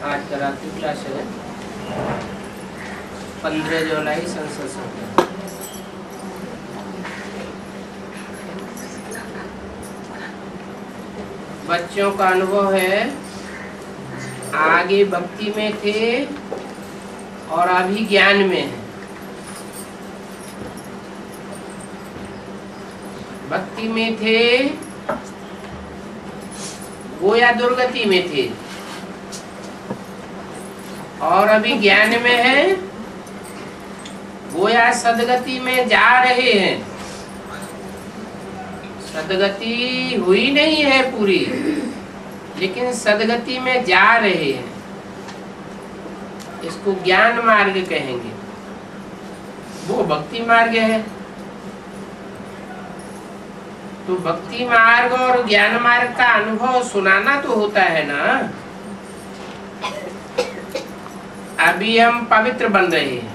आज का रात्रि क्लास है 15 जुलाई संसद सत्र। बच्चों का अनुभव है आगे भक्ति में थे और अभी ज्ञान में है। भक्ति में थे वो या दुर्गति में थे और अभी ज्ञान में है वो या सदगति में जा रहे हैं। सदगति हुई नहीं है पूरी, लेकिन सदगति में जा रहे हैं। इसको ज्ञान मार्ग कहेंगे, वो भक्ति मार्ग है। तो भक्ति मार्ग और ज्ञान मार्ग का अनुभव सुनाना तो होता है ना। अभी हम पवित्र बन रहे हैं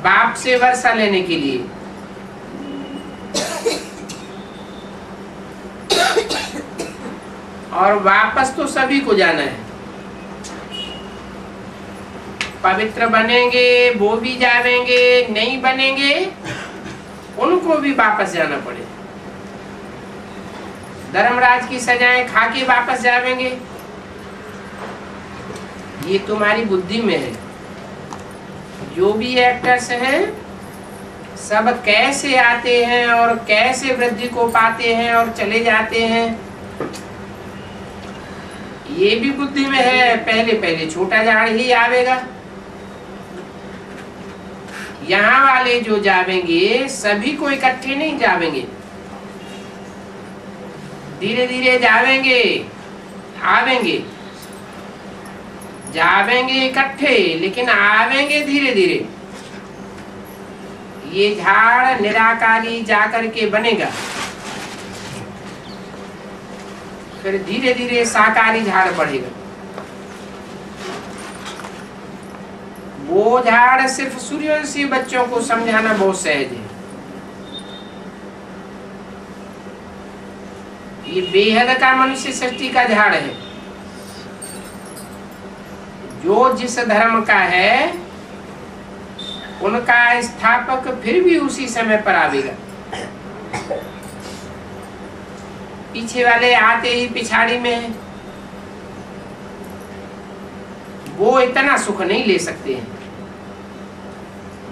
बाप से वर्षा लेने के लिए। और वापस तो सभी को जाना है। पवित्र बनेंगे वो भी जाएंगे, नहीं बनेंगे उनको भी वापस जाना पड़े। धर्मराज की सजाएं खा के वापस जाएंगे, ये तुम्हारी बुद्धि में है। जो भी एक्टर्स हैं सब कैसे आते हैं और कैसे वृद्धि को पाते हैं और चले जाते हैं, ये भी बुद्धि में है। पहले पहले छोटा झाड़ ही आवेगा। यहाँ वाले जो जावेंगे सभी को इकट्ठे नहीं जावेंगे, धीरे धीरे जावेंगे, आवेंगे, जावेंगे इकट्ठे, लेकिन आवेंगे धीरे धीरे। ये झाड़ निराकारी जाकर के बनेगा, फिर धीरे धीरे साकारी झाड़ बढ़ेगा। वो झाड़ सिर्फ सूर्यवंशी बच्चों को समझाना बहुत सहज है। ये बेहद का मनुष्य सृष्टि का झाड़ है। जो जिस धर्म का है उनका स्थापक फिर भी उसी समय पर आवेगा। पीछे वाले आते ही पिछाड़ी में है, वो इतना सुख नहीं ले सकते हैं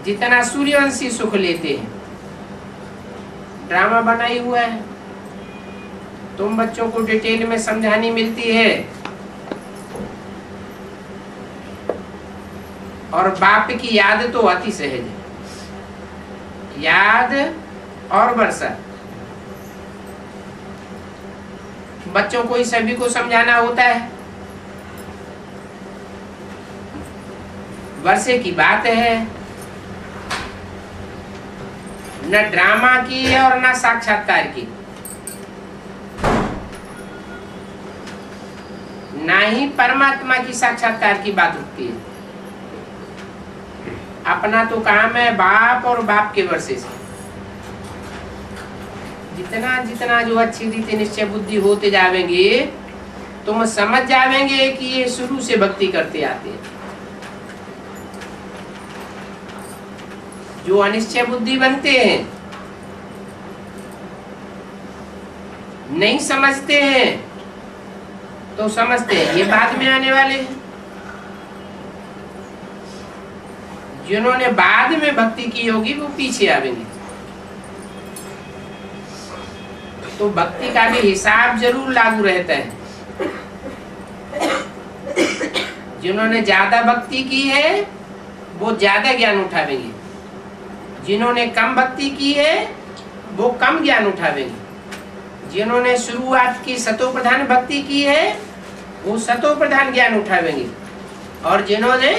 जितना सूर्यवंशी सुख लेते हैं। ड्रामा बना ही हुआ है, तुम बच्चों को डिटेल में समझानी मिलती है। और बाप की याद तो अति सहज है। याद और वर्षा, बच्चों को ही सभी को समझाना होता है। वर्षे की बात है, न ड्रामा की है और न साक्षात्कार की, ना ही परमात्मा की साक्षात्कार की बात होती है। अपना तो काम है बाप और बाप के वर्षे से। जितना जितना जो अच्छी रीति निश्चय बुद्धि होते जावेंगे, तुम समझ जावेंगे कि ये शुरू से भक्ति करते आते हैं। जो अनिश्चय बुद्धि बनते हैं, नहीं समझते हैं, तो समझते हैं ये बाद में आने वाले हैं। जिन्होंने बाद में भक्ति की होगी वो पीछे आवेंगे। तो भक्ति का भी हिसाब जरूर लागू रहता है। जिन्होंने ज्यादा भक्ति की है वो ज्यादा ज्ञान उठावेंगे, जिन्होंने कम भक्ति की है वो कम ज्ञान उठावेंगे। जिन्होंने शुरुआत की सतो प्रधान भक्ति की है वो सतो प्रधान ज्ञान उठावेंगे, और जिन्होंने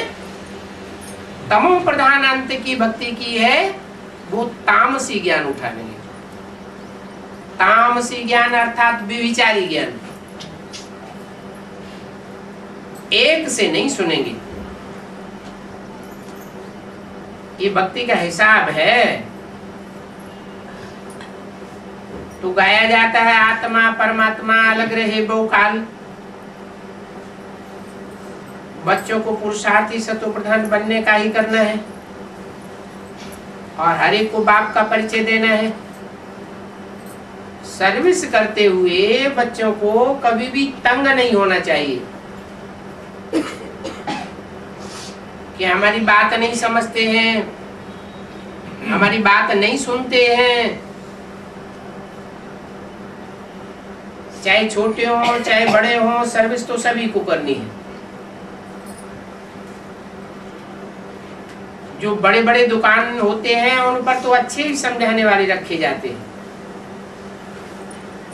तमो प्रधान अंत की भक्ति की है वो तामसी ज्ञान उठावेंगे। तामसी ज्ञान अर्थात विविचारी ज्ञान, एक से नहीं सुनेंगे। ये भक्ति का हिसाब है। तो गाया जाता है आत्मा परमात्मा अलग रहे बहुकाल, बच्चों को पुरुषार्थी सतो प्रधान बनने का ही करना है और हर एक को बाप का परिचय देना है। सर्विस करते हुए बच्चों को कभी भी तंग नहीं होना चाहिए कि हमारी बात नहीं समझते हैं, हमारी बात नहीं सुनते हैं। चाहे छोटे हो चाहे बड़े हो, सर्विस तो सभी को करनी है। जो बड़े बड़े दुकान होते हैं उन पर तो अच्छे ही समझाने वाले रखे जाते हैं।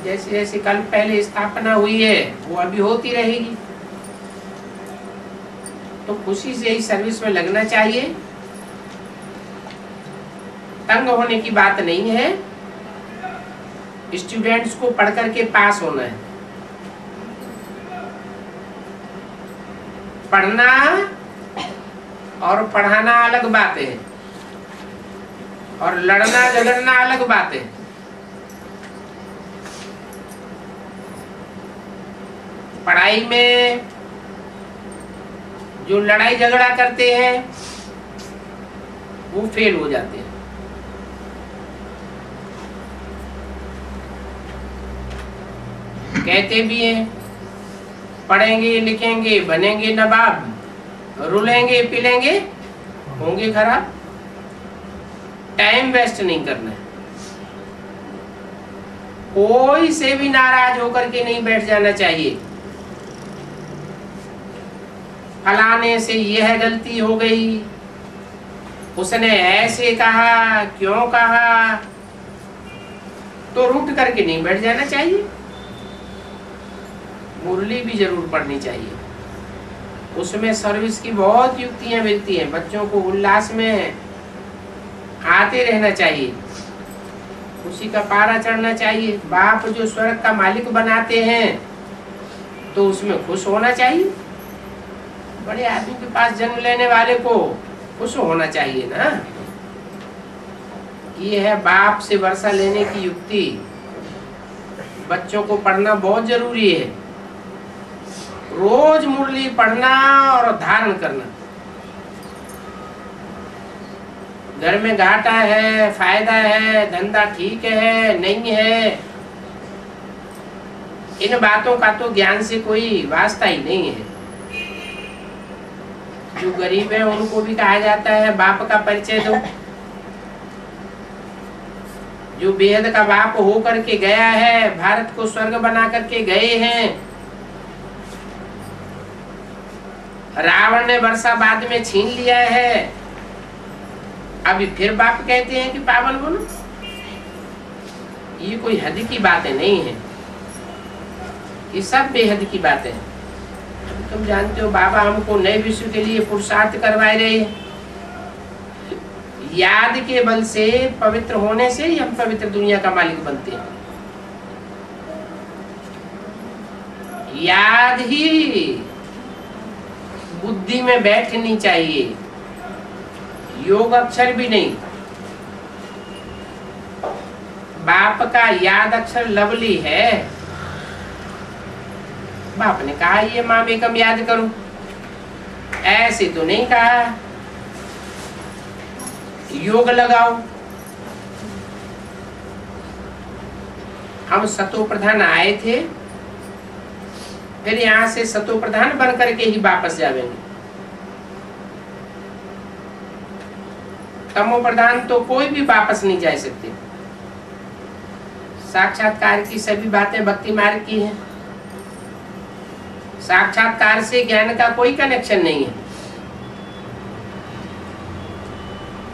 जैसे जैसे कल पहले स्थापना हुई है वो अभी होती रहेगी, तो खुशी से ही सर्विस में लगना चाहिए। तंग होने की बात नहीं है, स्टूडेंट्स को पढ़ करके पास होना है। पढ़ना और पढ़ाना अलग बात है और लड़ना झगड़ना अलग बात है। पढ़ाई में जो लड़ाई झगड़ा करते हैं वो फेल हो जाते हैं। कहते भी हैं पढ़ेंगे लिखेंगे बनेंगे नवाब, रुलेंगे पिलेंगे होंगे खराब। टाइम वेस्ट नहीं करना है, कोई से भी नाराज होकर के नहीं बैठ जाना चाहिए। फलाने से यह गलती हो गई, उसने ऐसे कहा, क्यों कहा, तो रूठ करके नहीं बैठ जाना चाहिए। मुरली भी जरूर पढ़नी चाहिए, उसमें सर्विस की बहुत युक्तियां मिलती हैं। बच्चों को उल्लास में आते रहना चाहिए, उसी का पारा चढ़ना चाहिए। बाप जो स्वर्ग का मालिक बनाते हैं तो उसमें खुश होना चाहिए। बड़े आदमी के पास जन्म लेने वाले को खुश होना चाहिए ना। ये है बाप से वर्षा लेने की युक्ति। बच्चों को पढ़ना बहुत जरूरी है, रोज मुरली पढ़ना और धारण करना। घर में घाटा है, फायदा है, धंधा ठीक है नहीं है, इन बातों का तो ज्ञान से कोई वास्ता ही नहीं है। जो गरीब है उनको भी कहा जाता है बाप का परिचय दो। जो बेहद का बाप हो करके गया है, भारत को स्वर्ग बना करके गए हैं। रावण ने वर्षा बाद में छीन लिया है, अभी फिर बाप कहते हैं कि पावन बनो। ये कोई हद की बातें नहीं है, ये सब बेहद की बातें हैं। तुम जानते हो बाबा हमको नए विश्व के लिए पुरुषार्थ करवाए रहे हैं। याद के बल से, पवित्र होने से ही हम पवित्र दुनिया का मालिक बनते हैं। याद ही बुद्धि में बैठनी चाहिए, योग अक्षर भी नहीं। बाप का याद अक्षर लवली है। बाप ने कहा ये माँ बेकम याद करो, ऐसे तो नहीं कहा योग लगाओ। हम सतो प्रधान आए थे, फिर यहाँ से सतो प्रधान बन करके ही वापस जाएंगे। तमो प्रधान तो कोई भी वापस नहीं जा सकते। साक्षात्कार की सभी बातें भक्ति मार्ग की हैं। साक्षात्कार से ज्ञान का कोई कनेक्शन नहीं है।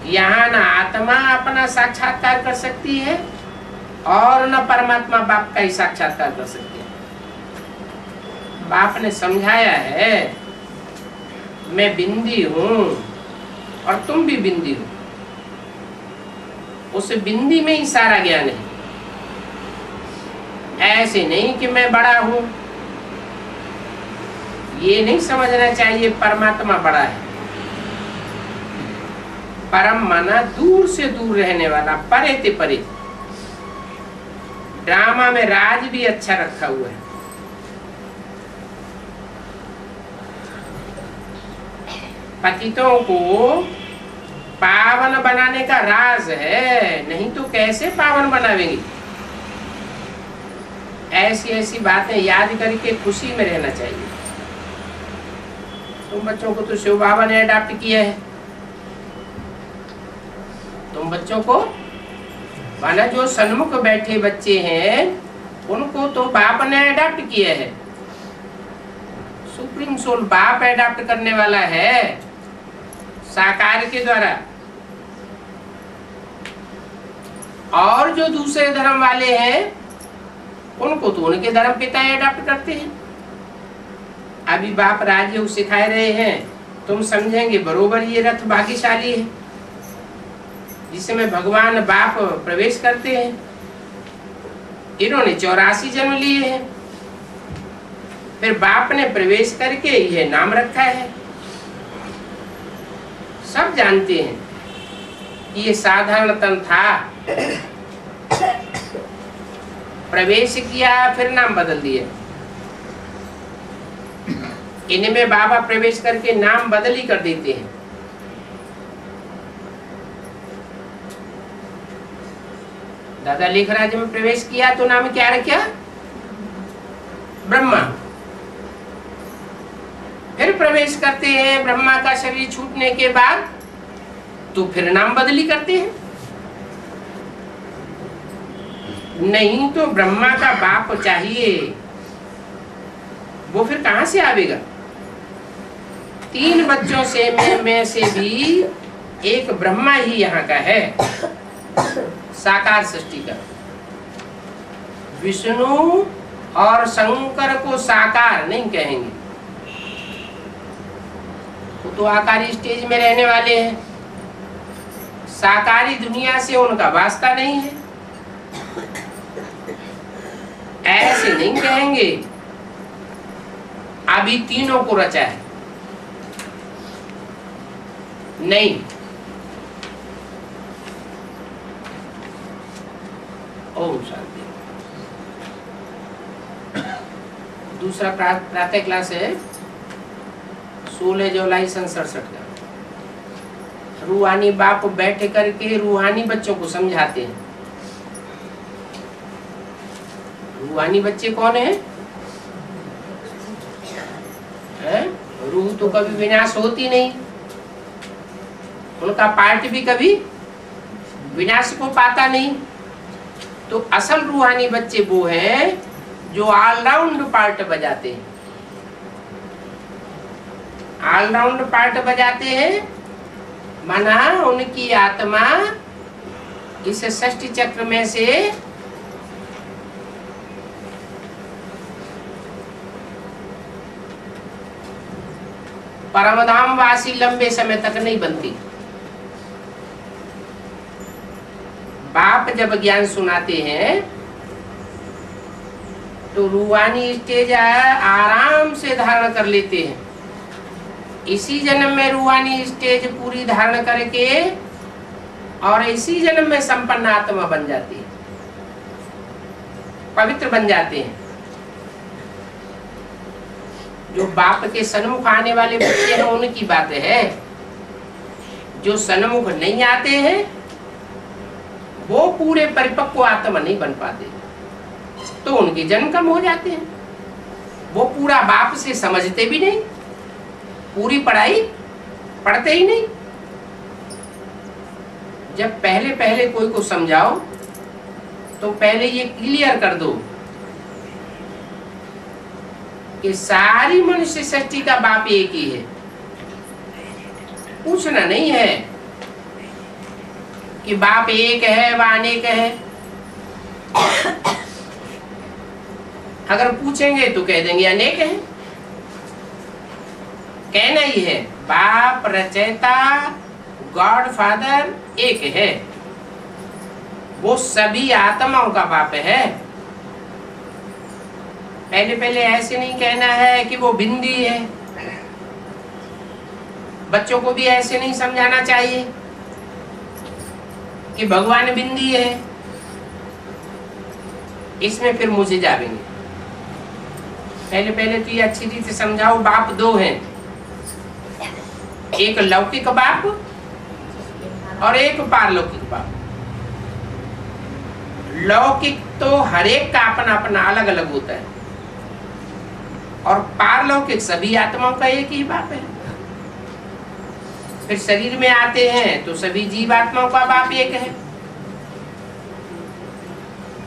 यहाँ न आत्मा अपना साक्षात्कार कर सकती है और न परमात्मा बाप का ही साक्षात्कार कर सकती है। बाप ने समझाया है मैं बिंदी हूँ और तुम भी बिंदी हो। उस बिंदी में ही सारा ज्ञान है। ऐसे नहीं कि मैं बड़ा हूँ, ये नहीं समझना चाहिए परमात्मा बड़ा है। परम माना दूर से दूर रहने वाला, परे ते परे। ड्रामा में राज भी अच्छा रखा हुआ है। पतितों को पावन बनाने का राज है, नहीं तो कैसे पावन बनावेंगे। ऐसी ऐसी बातें याद करके खुशी में रहना चाहिए। तुम बच्चों को तो शिव बाबा ने अडॉप्ट किया है, तुम बच्चों को माना जो सन्मुख बैठे बच्चे हैं उनको तो बाप ने अडॉप्ट किया है। सुप्रीम सोल बाप अडॉप्ट करने वाला है साकार के द्वारा। और जो दूसरे धर्म वाले हैं उनको तो उनके धर्म पिता अडॉप्ट करते हैं। अभी बाप राजयोग सिखाए रहे हैं, तुम समझेंगे बरोबर ये रथ भाग्यशाली है जिसमें भगवान बाप प्रवेश करते हैं। इन्होंने 84 जन्म लिए हैं, फिर बाप ने प्रवेश करके यह नाम रखा है। सब जानते हैं कि ये साधारण तन था, प्रवेश किया फिर नाम बदल दिया। इनमें बाबा प्रवेश करके नाम बदल ही कर देते हैं। दादा लेखराज में प्रवेश किया तो नाम क्या रखा? ब्रह्मा। फिर प्रवेश करते हैं ब्रह्मा का शरीर छूटने के बाद तो फिर नाम बदली करते हैं। नहीं तो ब्रह्मा का बाप चाहिए, वो फिर कहां से आवेगा? 3 बच्चों से में से भी एक ब्रह्मा ही यहाँ का है, साकार सृष्टि का। विष्णु और शंकर को साकार नहीं कहेंगे, वो तो आकारी स्टेज में रहने वाले हैं। साकारी दुनिया से उनका वास्ता नहीं है, ऐसे नहीं कहेंगे। अभी तीनों को रचा है, नहीं। ओम शांति। दूसरा प्रातः क्लास है 16 जुलाई 1967 का। रूहानी बाप बैठ करके रूहानी बच्चों को समझाते हैं। रूहानी बच्चे कौन है? रूह तो कभी विनाश होती नहीं, उनका पार्ट भी कभी विनाश को पाता नहीं। तो असल रूहानी बच्चे वो हैं जो ऑलराउंड पार्ट बजाते हैं। ऑलराउंड पार्ट बजाते हैं माना उनकी आत्मा इस षष्ठी चक्र में से परमधाम वासी लंबे समय तक नहीं बनती। बाप जब ज्ञान सुनाते हैं तो रूहानी स्टेज आराम से धारण कर लेते हैं। इसी जन्म में रूहानी स्टेज पूरी धारण करके और इसी जन्म में संपन्न आत्मा बन जाती है, पवित्र बन जाते हैं। जो बाप के सन्मुख आने वाले बच्चे हैं उनकी बात है। जो सन्मुख नहीं आते हैं वो पूरे परिपक्व आत्मा नहीं बन पाते, तो उनके जन्म कम हो जाते हैं। वो पूरा बाप से समझते भी नहीं, पूरी पढ़ाई पढ़ते ही नहीं। जब पहले पहले कोई को समझाओ तो पहले ये क्लियर कर दो कि सारी मनुष्य सृष्टि का बाप एक ही है। पूछना नहीं है कि बाप एक है व अनेक है। अगर पूछेंगे तो कह देंगे अनेक है। कहना ही है बाप रचयिता गॉड फादर एक है, वो सभी आत्माओं का बाप है। पहले पहले ऐसे नहीं कहना है कि वो बिंदी है। बच्चों को भी ऐसे नहीं समझाना चाहिए कि भगवान बिंदी है। इसमें फिर मुझे जावेंगे। पहले पहले तो ये अच्छी रीति समझाओ बाप 2 हैं, एक लौकिक बाप और एक पारलौकिक बाप। लौकिक तो हर एक का अपना अपना अलग अलग होता है, और पारलौकिक सभी आत्माओं का एक ही बाप है। फिर शरीर में आते हैं तो सभी जीवात्माओं का बाप एक है।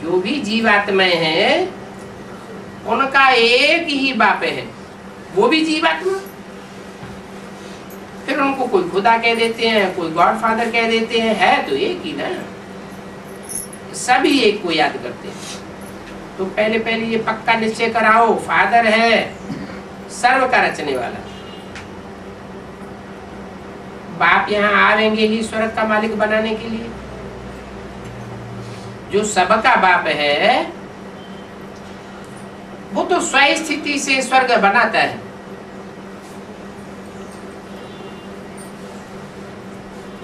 जो भी जीवात्माएं हैं उनका एक ही बाप है, वो भी जीवात्मा। फिर उनको कोई खुदा कह देते हैं, कोई गॉडफादर कह देते हैं, है तो एक ही ना, सभी एक को याद करते हैं। तो पहले पहले ये पक्का निश्चय कराओ, फादर है सर्व का रचने वाला। बाप यहाँ आवेंगे ही स्वर्ग का मालिक बनाने के लिए। जो सबका बाप है वो तो स्वस्थिति से स्वर्ग बनाता है।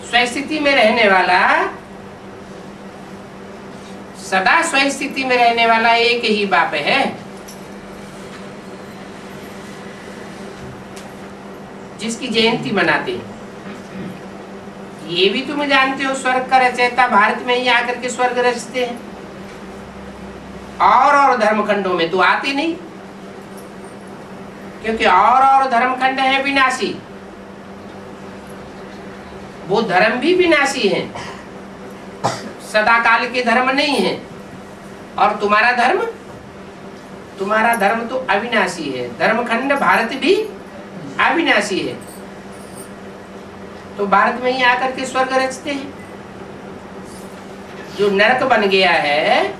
स्वस्थिति में रहने वाला, सदा स्वस्थिति में रहने वाला एक ही बाप है, जिसकी जयंती मनाते हैं। ये भी तुम जानते हो, स्वर्ग का रचयिता भारत में ही आकर के स्वर्ग रचते हैं, और धर्मखंडों में तो आते नहीं, क्योंकि और धर्मखंड है विनाशी। वो धर्म भी विनाशी है, सदा काल के धर्म नहीं है। और तुम्हारा धर्म तो अविनाशी है। धर्मखंड भारत भी अविनाशी है, तो भारत में ही आकर के स्वर्ग रचते हैं। जो नरक बन गया है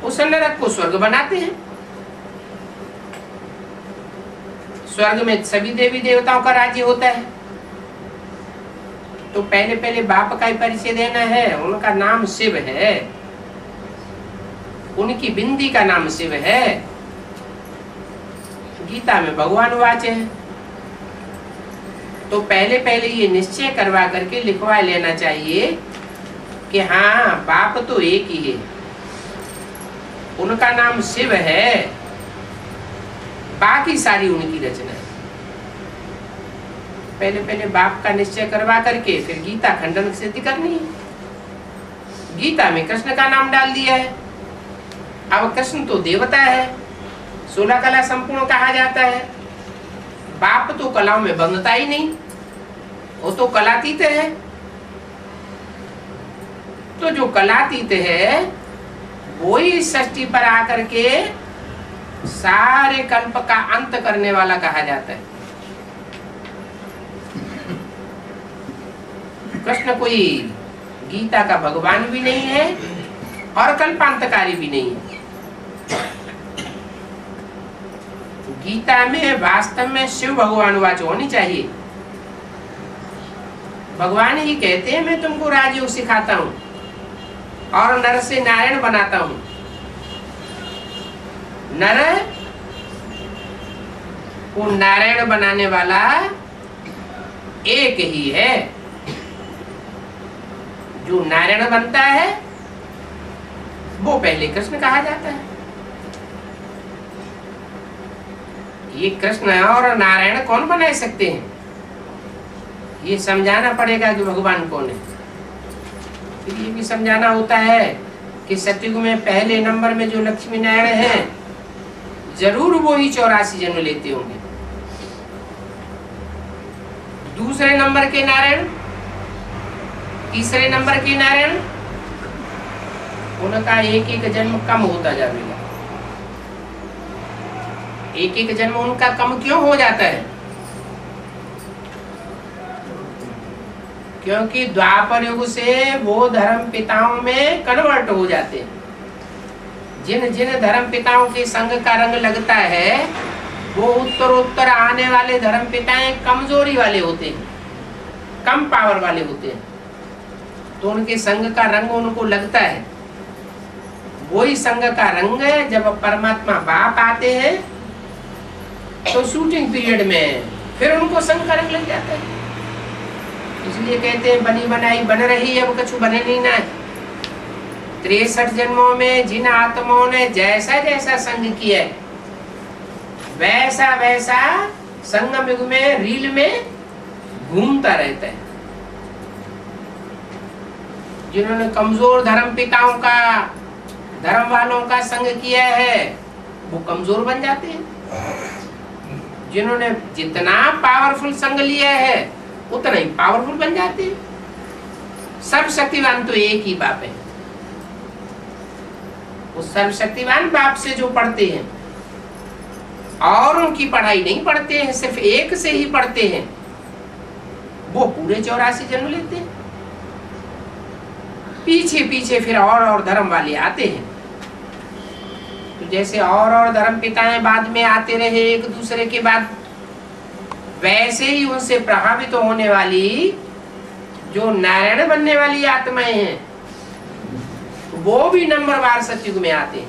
उस नरक को स्वर्ग बनाते हैं। स्वर्ग में सभी देवी देवताओं का राज्य होता है। तो पहले पहले बाप का ही परिचय देना है। उनका नाम शिव है, उनकी बिंदी का नाम शिव है। गीता में भगवान वाच है। तो पहले पहले ये निश्चय करवा करके लिखवा लेना चाहिए कि हाँ, बाप तो एक ही है, उनका नाम शिव है, बाकी सारी उनकी रचना है। पहले पहले बाप का निश्चय करवा करके फिर गीता खंडन सिद्धि करनी है। गीता में कृष्ण का नाम डाल दिया है। अब कृष्ण तो देवता है, 16 कला संपूर्ण कहा जाता है। बाप तो कलाओं में बंधता ही नहीं, वो तो कलातीत है। तो जो कलातीत है वो ही सृष्टि पर आकर के सारे कल्प का अंत करने वाला कहा जाता है। कृष्ण कोई गीता का भगवान भी नहीं है और कल्पांतकारी भी नहीं है। गीता में वास्तव में शिव भगवान वाच होनी चाहिए। भगवान ही कहते हैं मैं तुमको राजयोग सिखाता हूं और नर से नारायण बनाता हूं। नर को नारायण बनाने वाला एक ही है। जो नारायण बनता है वो पहले कृष्ण कहा जाता है। ये कृष्ण और नारायण कौन बना सकते हैं? ये समझाना पड़ेगा कि भगवान कौन है। फिर ये भी समझाना होता है कि सतयुग में पहले नंबर में जो लक्ष्मी नारायण हैं, जरूर वो ही 84 जन्म लेते होंगे। दूसरे नंबर के नारायण, तीसरे नंबर के नारायण, उनका एक एक जन्म कम होता जाएगा। एक एक जन्म उनका कम क्यों हो जाता है? क्योंकि द्वापर युग से वो धर्म पिताओं में कन्वर्ट हो जाते हैं। जिन जिन धर्म पिताओं के संग का रंग लगता है वो उत्तरोत्तर आने वाले धर्म पिताएं कमजोरी वाले होते हैं, कम पावर वाले होते हैं। तो उनके संग का रंग उनको लगता है। वही संग का रंग है जब परमात्मा बाप आते हैं तो शूटिंग पीरियड में फिर उनको संग का रंग लग जाता है। इसलिए कहते हैं बनी बनाई बन रही है, वो कछु बने नहीं ना। 63 जन्मों में जिन आत्माओं ने जैसा जैसा संग किया वैसा वैसा संगम युग में रील में घूमता रहता है। जिन्होंने कमजोर धर्म पिताओं का, धर्म वालों का संग किया है वो कमजोर बन जाते हैं। जिन्होंने जितना पावरफुल संग लिया है उतना ही पावरफुल बन जाते हैं। सर्वशक्तिवान तो एक ही बाप है। उस सर्वशक्तिवान बाप से जो पढ़ते हैं, औरों की पढ़ाई नहीं पढ़ते हैं, सिर्फ एक से ही पढ़ते हैं, वो पूरे 84 जन्म लेते हैं। पीछे पीछे फिर और धर्म वाले आते हैं। तो जैसे और धर्म पिताएं बाद में आते रहे एक दूसरे के बाद, वैसे ही उनसे प्रभावित होने वाली जो नारायण बनने वाली आत्माएं हैं वो भी नंबरवार सतयुग में आते हैं।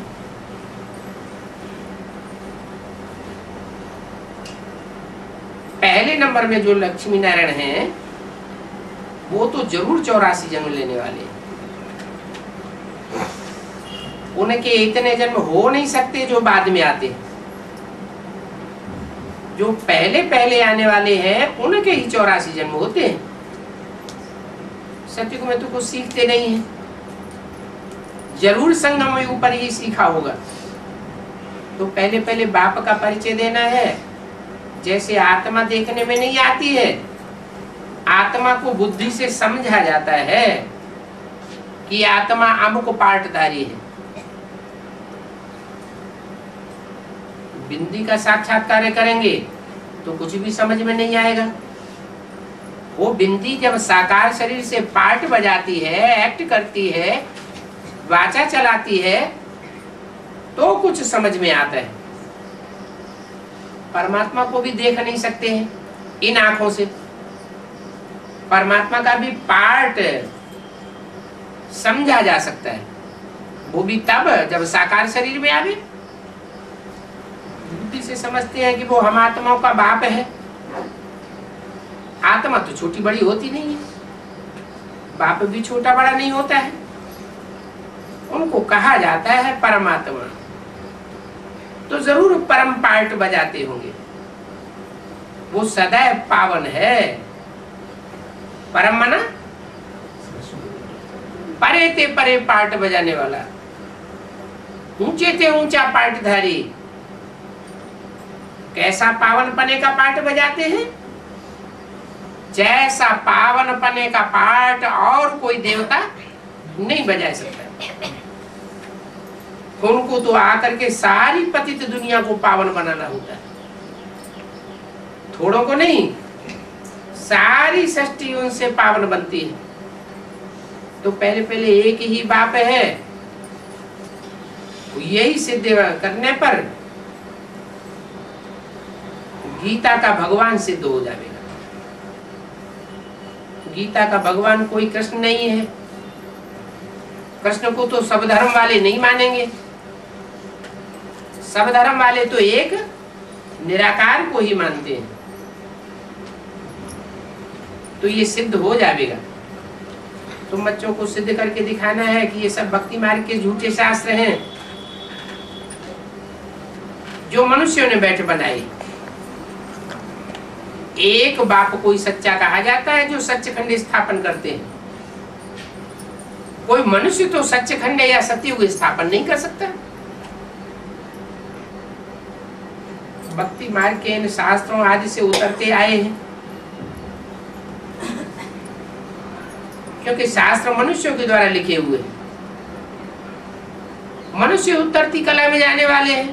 पहले नंबर में जो लक्ष्मी नारायण हैं वो तो जरूर 84 जन्म लेने वाले हैं। उनके इतने जन्म हो नहीं सकते जो बाद में आते हैं। जो पहले पहले आने वाले हैं उनके ही 84 जन्म होते हैं। सतयुग में तो कुछ सीखते नहीं है, जरूर संगम में ऊपर ही सीखा होगा। तो पहले पहले बाप का परिचय देना है। जैसे आत्मा देखने में नहीं आती है, आत्मा को बुद्धि से समझा जाता है कि आत्मा अमुक पार्टधारी है। बिंदी का साक्षात्कार करेंगे तो कुछ भी समझ में नहीं आएगा। वो बिंदी जब साकार शरीर से पार्ट बजाती है, एक्ट करती है, वाचा चलाती है, तो कुछ समझ में आता है। परमात्मा को भी देख नहीं सकते हैं इन आंखों से। परमात्मा का भी पार्ट समझा जा सकता है, वो भी तब जब साकार शरीर में आवे। बुद्धि से समझते हैं कि वो हम आत्माओं का बाप है। आत्मा तो छोटी बड़ी होती नहीं है, बाप भी छोटा बड़ा नहीं होता है। उनको कहा जाता है परमात्मा। तो जरूर परम पार्ट बजाते होंगे। वो सदैव पावन है। परम मना परे ते परे पार्ट बजाने वाला, ऊंचे ते ऊंचा पार्टधारी। कैसा पावन पने का पार्ट बजाते हैं? जैसा पावन पने का पार्ट और कोई देवता नहीं बजा सकता। उनको तो आकर के सारी पतित दुनिया को पावन बनाना होता है, थोड़ों को नहीं। सारी सृष्टि उनसे पावन बनती है। तो पहले पहले एक ही बाप है। यही सिद्ध करने पर गीता का भगवान सिद्ध हो जाएगा। गीता का भगवान कोई कृष्ण नहीं है। कृष्ण को तो सब धर्म वाले नहीं मानेंगे। सब धर्म वाले तो एक निराकार को ही मानते हैं। तो ये सिद्ध हो जाएगा। तुम बच्चों को सिद्ध करके दिखाना है कि ये सब भक्ति मार्ग के झूठे शास्त्र हैं जो मनुष्यों ने बैठ बनाए। एक बाप कोई सच्चा कहा जाता है जो सच्चखंड स्थापन करते हैं। कोई मनुष्य तो सच्चखंड या सतयुग स्थापन नहीं कर सकता। भक्ति मार्ग के इन शास्त्रों आदि से उतरते आए हैं, क्योंकि शास्त्र मनुष्यों के द्वारा लिखे हुए हैं। मनुष्य उतरती कला में जाने वाले हैं,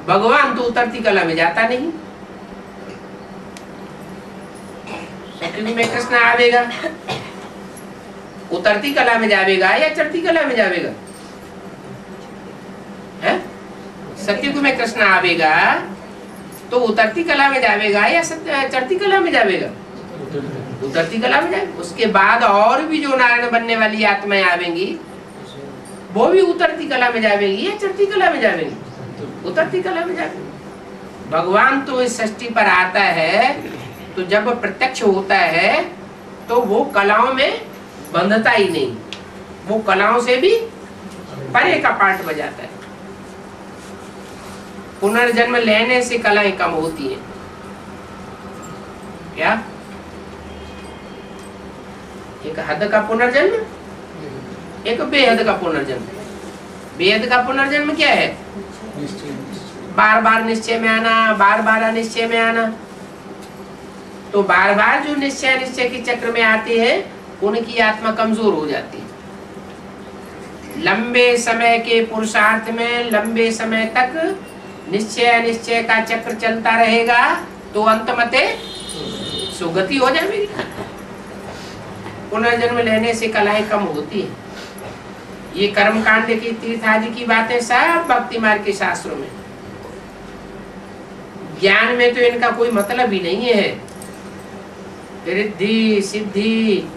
भगवान तो उतरती कला में जाता नहीं। सतयुग में कृष्ण आवेगा, उतरती कला में जावेगा या चढ़ती कला में जावेगा? है? सतयुग में कृष्ण आवेगा तो उतरती कला में जावेगा या चढ़ती कला में जावेगा? उतरती कला में जाएगा। उसके बाद और भी जो नारायण बनने वाली आत्माएं आवेंगी वो भी उतरती कला में जावेंगी या चढ़ती कला में जावेंगी? उतरती कला में जावेंगी। भगवान तो इस सृष्टि पर आता है तो जब प्रत्यक्ष होता है तो वो कलाओं में बंधता ही नहीं, वो कलाओं से भी परे का पाठ बजाता है। पुनर्जन्म लेने से कलाएं कम होती हैं। क्या? एक हद का पुनर्जन्म, एक बेहद का पुनर्जन्म। बेहद का पुनर्जन्म क्या है? बार बार निश्चय में आना, बार बार अनिश्चय में आना। तो बार बार जो निश्चय निश्चय के चक्र में आते हैं उनकी आत्मा कमजोर हो जाती है। लंबे समय के पुरुषार्थ में लंबे समय तक निश्चय अनिश्चय का चक्र चलता रहेगा तो अंतमते सुगति हो जाएगी। पुनर्जन्म लेने से कलाएं कम होती है। ये कर्मकांड की तीर्थ आदि की बातें सब भक्ति मार्ग के शास्त्रों में, ज्ञान में तो इनका कोई मतलब ही नहीं है। रिद्धि सिद्धि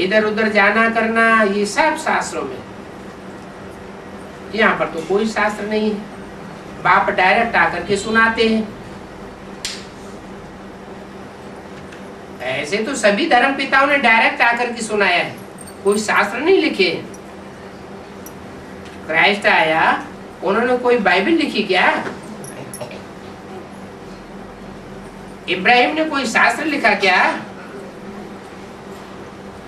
इधर उधर जाना करना ये सब शास्त्रों में, यहाँ पर तो कोई शास्त्र नहीं है। बाप डायरेक्ट आकर के सुनाते हैं। ऐसे तो सभी धर्म पिताओं ने डायरेक्ट आकर के सुनाया है, कोई शास्त्र नहीं लिखे। क्राइस्ट आया, उन्होंने कोई बाइबल लिखी क्या? इब्राहिम ने कोई शास्त्र लिखा क्या?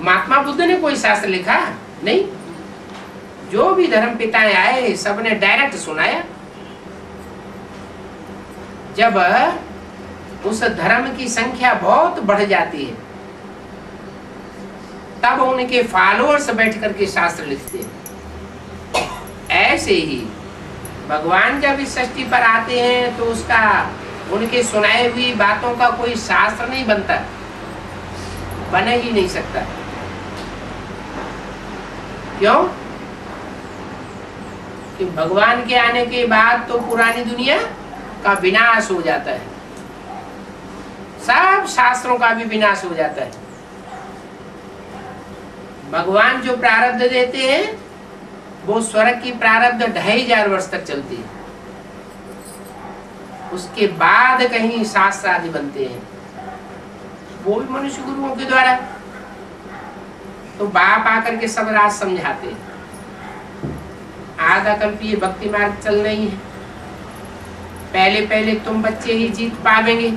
महात्मा बुद्ध ने कोई शास्त्र लिखा? नहीं। जो भी धर्म पिताएं आए सबने डायरेक्ट सुनाया। जब उस धर्म की संख्या बहुत बढ़ जाती है तब उनके फॉलोअर्स बैठ करके शास्त्र लिखते हैं। ऐसे ही भगवान जब इस सृष्टि पर आते हैं तो उसका उनके सुनाए हुई बातों का कोई शास्त्र नहीं बनता, बन ही नहीं सकता। क्यों? कि भगवान के आने के बाद तो पुरानी दुनिया का विनाश हो जाता है, सब शास्त्रों का भी विनाश हो जाता है। भगवान जो प्रारब्ध देते हैं वो स्वर्ग की प्रारब्ध 2500 वर्ष तक चलती है। उसके बाद कहीं शास्त्र आदि बनते हैं, वो भी मनुष्य गुरुओं के द्वारा। तो बाप आकर के सब राज समझाते हैं। आधा कल्पीय भक्ति मार्ग चल रही है। पहले पहले तुम बच्चे ही जीत पावेंगे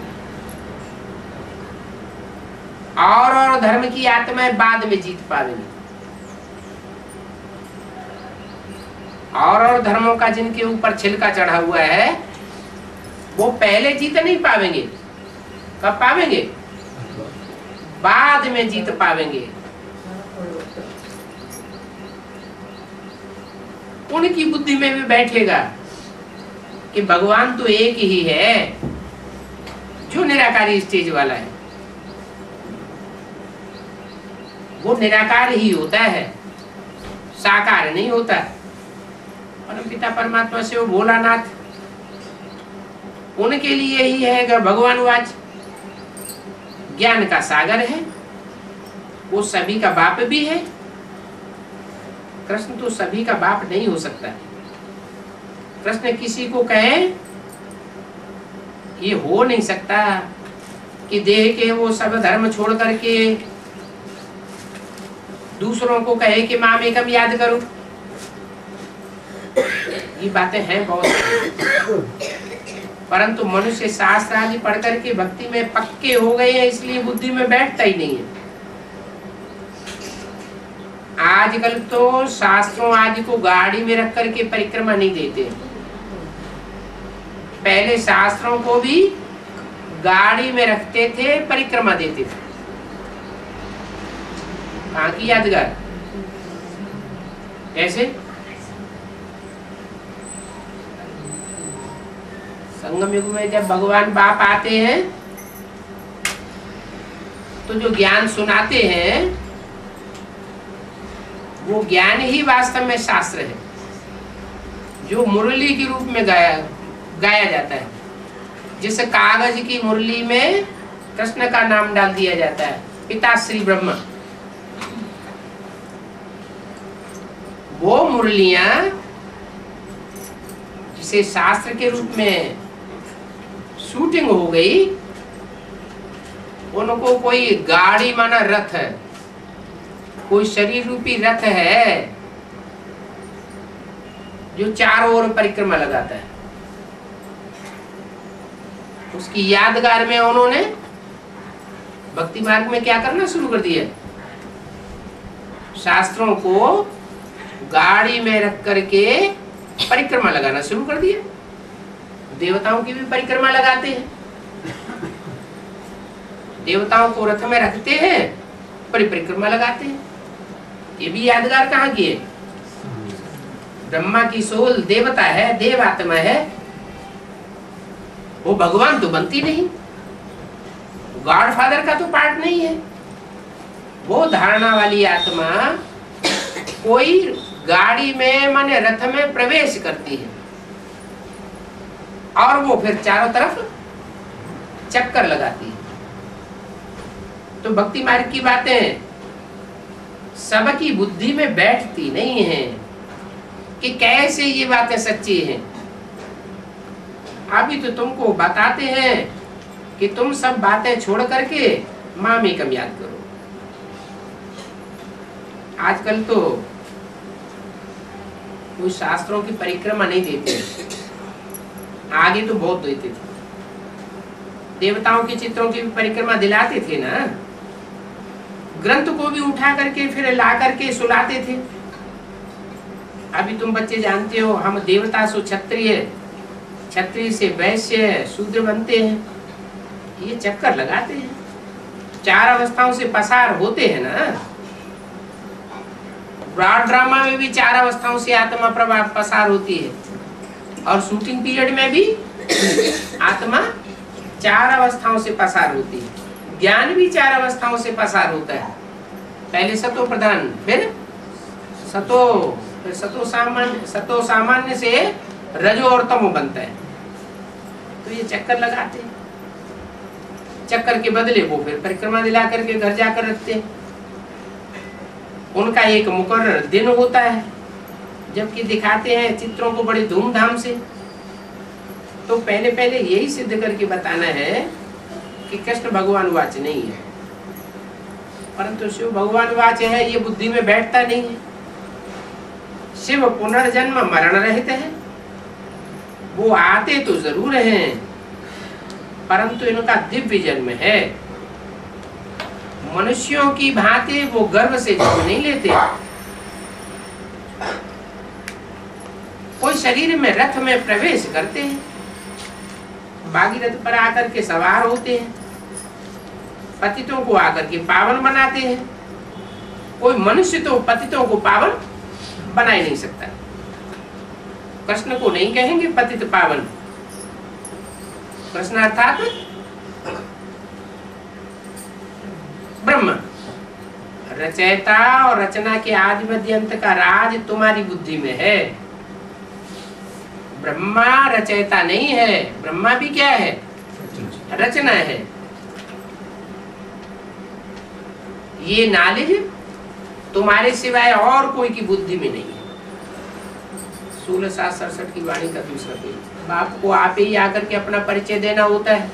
और धर्म की आत्माएं बाद में जीत पावेंगे। और धर्मों का जिनके ऊपर छिलका चढ़ा हुआ है वो पहले जीत नहीं पावेंगे। कब पावेंगे? बाद में जीत पावेंगे। उनकी बुद्धि में भी बैठेगा कि भगवान तो एक ही है जो निराकारी स्टेज वाला है। वो निराकार ही होता है, साकार नहीं होता। परम पिता परमात्मा से वो भोलानाथ, उनके लिए ही है भगवान वाच, ज्ञान का सागर है। वो सभी का बाप भी है। कृष्ण तो सभी का बाप नहीं हो सकता। कृष्ण किसी को कहे ये हो नहीं सकता कि देह के वो सब धर्म छोड़ करके दूसरों को कहे कि माम एकम याद करो। ये बातें हैं बहुत, परंतु मनुष्य शास्त्र आदि पढ़ करके भक्ति में पक्के हो गए हैं, इसलिए बुद्धि में बैठता ही नहीं है। आजकल तो शास्त्रों आदि को गाड़ी में रख करके परिक्रमा नहीं देते। पहले शास्त्रों को भी गाड़ी में रखते थे, परिक्रमा देते थे। कहाँ की यादगार? कैसे? संगम युग में जब भगवान बाप आते हैं तो जो ज्ञान सुनाते हैं वो ज्ञान ही वास्तव में शास्त्र है, जो मुरली के रूप में गाया जाता है। जिस कागज की मुरली में कृष्ण का नाम डाल दिया जाता है, पिता श्री ब्रह्मा, वो मुरलियां जिसे शास्त्र के रूप में शूटिंग हो गई, उनको कोई गाड़ी माना रथ है, कोई शरीर रूपी रथ है जो चारों ओर परिक्रमा लगाता है। उसकी यादगार में उन्होंने भक्ति मार्ग में क्या करना शुरू कर दिया? शास्त्रों को गाड़ी में रख करके परिक्रमा लगाना शुरू कर दिया। देवताओं की भी परिक्रमा लगाते हैं, देवताओं को रथ में रखते हैं, परिक्रमा लगाते हैं। ये भी यादगार कहाँ की है? ब्रह्मा की सोल देवता है, देव आत्मा है, वो भगवान तो बनती नहीं, गॉडफादर का तो पार्ट नहीं है। वो धारणा वाली आत्मा कोई गाड़ी में माने रथ में प्रवेश करती है और वो फिर चारों तरफ चक्कर लगाती है। तो भक्ति मार्ग की बातें सबकी बुद्धि में बैठती नहीं है कि कैसे ये बातें सच्ची हैं। अभी तो तुमको बताते हैं कि तुम सब बातें छोड़ करके मामी कम याद करो। आजकल तो कोई शास्त्रों की परिक्रमा नहीं देते, आगे तो बहुत देते थे। देवताओं के चित्रों की परिक्रमा दिलाते थे ना, ग्रंथ को भी उठा करके फिर ला करके सुलाते थे। अभी तुम बच्चे जानते हो, हम देवता से क्षत्रिय, क्षत्रिय से वैश्य, शूद्र बनते हैं, ये चक्कर लगाते हैं। चार अवस्थाओं से पसार होते हैं ना। ब्रॉड ड्रामा में भी चार अवस्थाओं से आत्मा प्रभाव पसार होती है, और शूटिंग पीरियड में भी आत्मा चार अवस्थाओं से पसार होती है। ज्ञान भी चार अवस्थाओं से पसार होता है। पहले सतो प्रधान, फिर सतो सामान्य से रजो और तमो बनता है। तो ये चक्कर लगाते हैं, चक्कर के बदले वो फिर परिक्रमा दिला करके घर जाकर रखते हैं। उनका एक मुकर्रर दिन होता है, जबकि दिखाते हैं चित्रों को बड़ी धूमधाम से। तो पहले पहले यही सिद्ध करके बताना है कि कृष्ण भगवान वाच नहीं है, परंतु शिव भगवान वाच है, ये बुद्धि में बैठता नहीं है। शिव पुनर्जन्म मरण रहित है, वो आते तो जरूर हैं, परंतु इनका दिव्य जन्म है। मनुष्यों की भांति वो गर्भ से जन्म नहीं लेते। कोई शरीर में रथ में प्रवेश करते हैं, भागीरथ पर आकर के सवार होते हैं, पतितों को आकर के पावन बनाते हैं। कोई मनुष्य तो पतितों को पावन बना ही नहीं सकता। कृष्ण को नहीं कहेंगे पतित पावन। कृष्ण अर्थात ब्रह्म, रचयिता और रचना के आदि मध्य अंत का राज तुम्हारी बुद्धि में है। ब्रह्मा रचयिता नहीं है, ब्रह्मा भी क्या है? रचना है। ये नॉलेज तुम्हारे सिवाय और कोई की बुद्धि में नहीं है। 1667 की वाणी का दूसरा पेज। बाप को आप ही आकर के अपना परिचय देना होता है।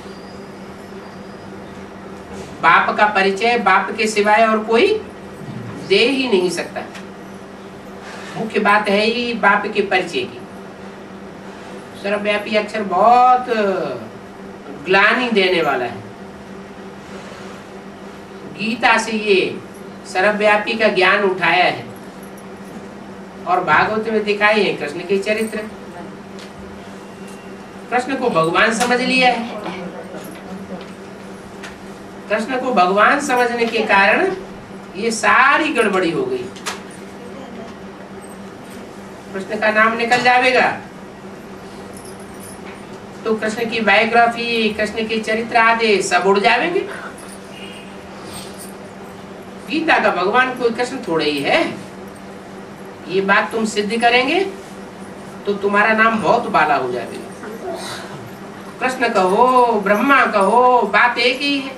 बाप का परिचय बाप के सिवाय और कोई दे ही नहीं सकता। मुख्य बात है ही बाप के परिचय की। सर्वव्यापी अक्षर बहुत ग्लानि देने वाला है। गीता से ये सर्वव्यापी का ज्ञान उठाया है और भागवत में दिखाई है कृष्ण के चरित्र। कृष्ण को भगवान समझ लिया है। कृष्ण को भगवान समझने के कारण ये सारी गड़बड़ी हो गई। कृष्ण का नाम निकल जाएगा तो कृष्ण की बायोग्राफी, कृष्ण के चरित्र आदि सब उड़ जाएंगे। गीता का भगवान कोई कृष्ण थोड़े ही है। ये बात तुम सिद्ध करेंगे तो तुम्हारा नाम बहुत बाला हो जाएगा। कृष्ण कहो, ब्रह्मा कहो, बात एक ही है।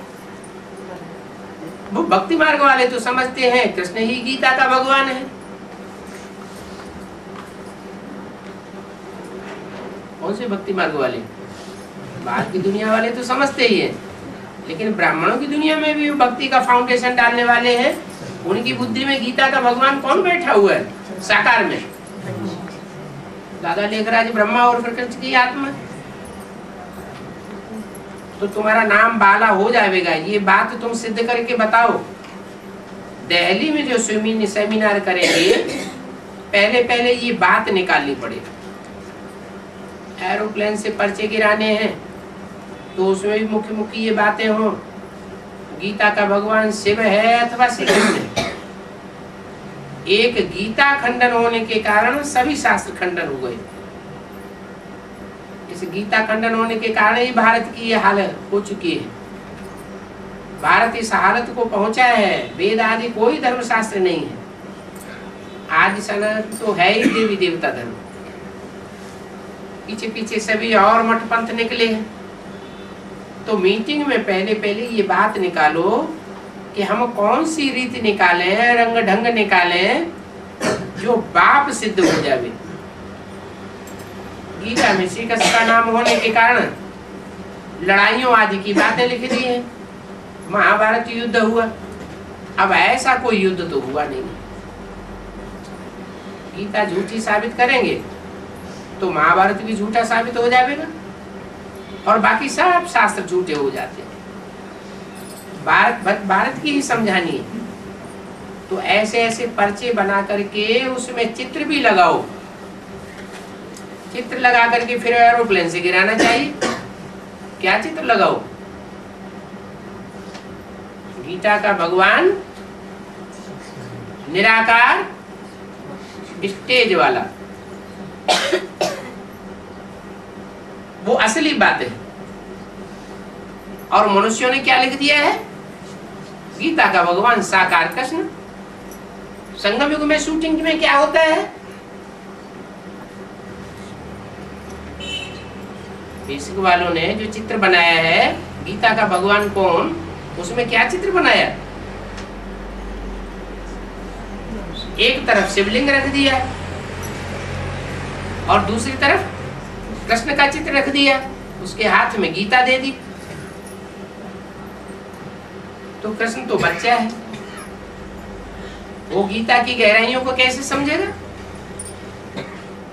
वो भक्ति मार्ग वाले तो समझते हैं कृष्ण ही गीता का भगवान है। कौन से भक्ति मार्ग वाले? बाहर की दुनिया वाले तो समझते ही हैं, लेकिन ब्राह्मणों की दुनिया में भी भक्ति का फाउंडेशन डालने वाले हैं। उनकी बुद्धि में गीता का भगवान कौन बैठा हुआ है साकार में? दादा लेखराज ब्रह्मा और प्रकृति की आत्मा। तो तुम्हारा नाम बाला हो जाएगा। ये बात तुम सिद्ध करके बताओ। दिल्ली में जो सेमिनार करेंगे, पहले पहले ये बात निकालनी पड़ेगी। एरोप्लेन से पर्चे गिराने हैं तो उसमें भी मुख्य मुख्य ये बातें हों। गीता का भगवान शिव है अथवा श्री कृष्ण है। एक गीता खंडन होने के कारण सभी शास्त्र खंडन हो गए। इस गीता खंडन होने के कारण ही भारत की ये हालत हो चुकी है। भारत इस हालत को पहुंचा है। वेद आदि कोई धर्मशास्त्र नहीं है। आज सनातन तो है ही देवी देवता धर्म। पीछे पीछे सभी और मठ पंथ निकले हैं। तो मीटिंग में पहले पहले ये बात निकालो कि हम कौन सी रीति निकालें, रंग ढंग निकालें जो बाप सिद्ध हो जावे। गीता में श्री कृष्ण का नाम होने के कारण लड़ाइयों आदि की बातें लिख दी हैं। महाभारत युद्ध हुआ। अब ऐसा कोई युद्ध तो हुआ नहीं। गीता झूठी साबित करेंगे तो महाभारत भी झूठा साबित हो जाएगा और बाकी सब शास्त्र झूठे हो जाते हैं। भारत की ही समझानी है। तो ऐसे ऐसे पर्चे बना करके उसमें चित्र भी लगाओ। चित्र लगा करके फिर एरोप्लेन से गिराना चाहिए। क्या चित्र लगाओ? गीता का भगवान निराकार स्टेज वाला, वो असली बात है। और मनुष्यों ने क्या लिख दिया है? गीता का भगवान साकार कृष्ण। संगम युग में शूटिंग में क्या होता है? बेसिक वालों ने जो चित्र बनाया है गीता का भगवान कौन, उसमें क्या चित्र बनाया? एक तरफ शिवलिंग रख दिया और दूसरी तरफ कृष्ण का चित्र रख दिया, उसके हाथ में गीता दे दी। तो कृष्ण तो बच्चा है, वो गीता की गहराइयों को कैसे समझेगा?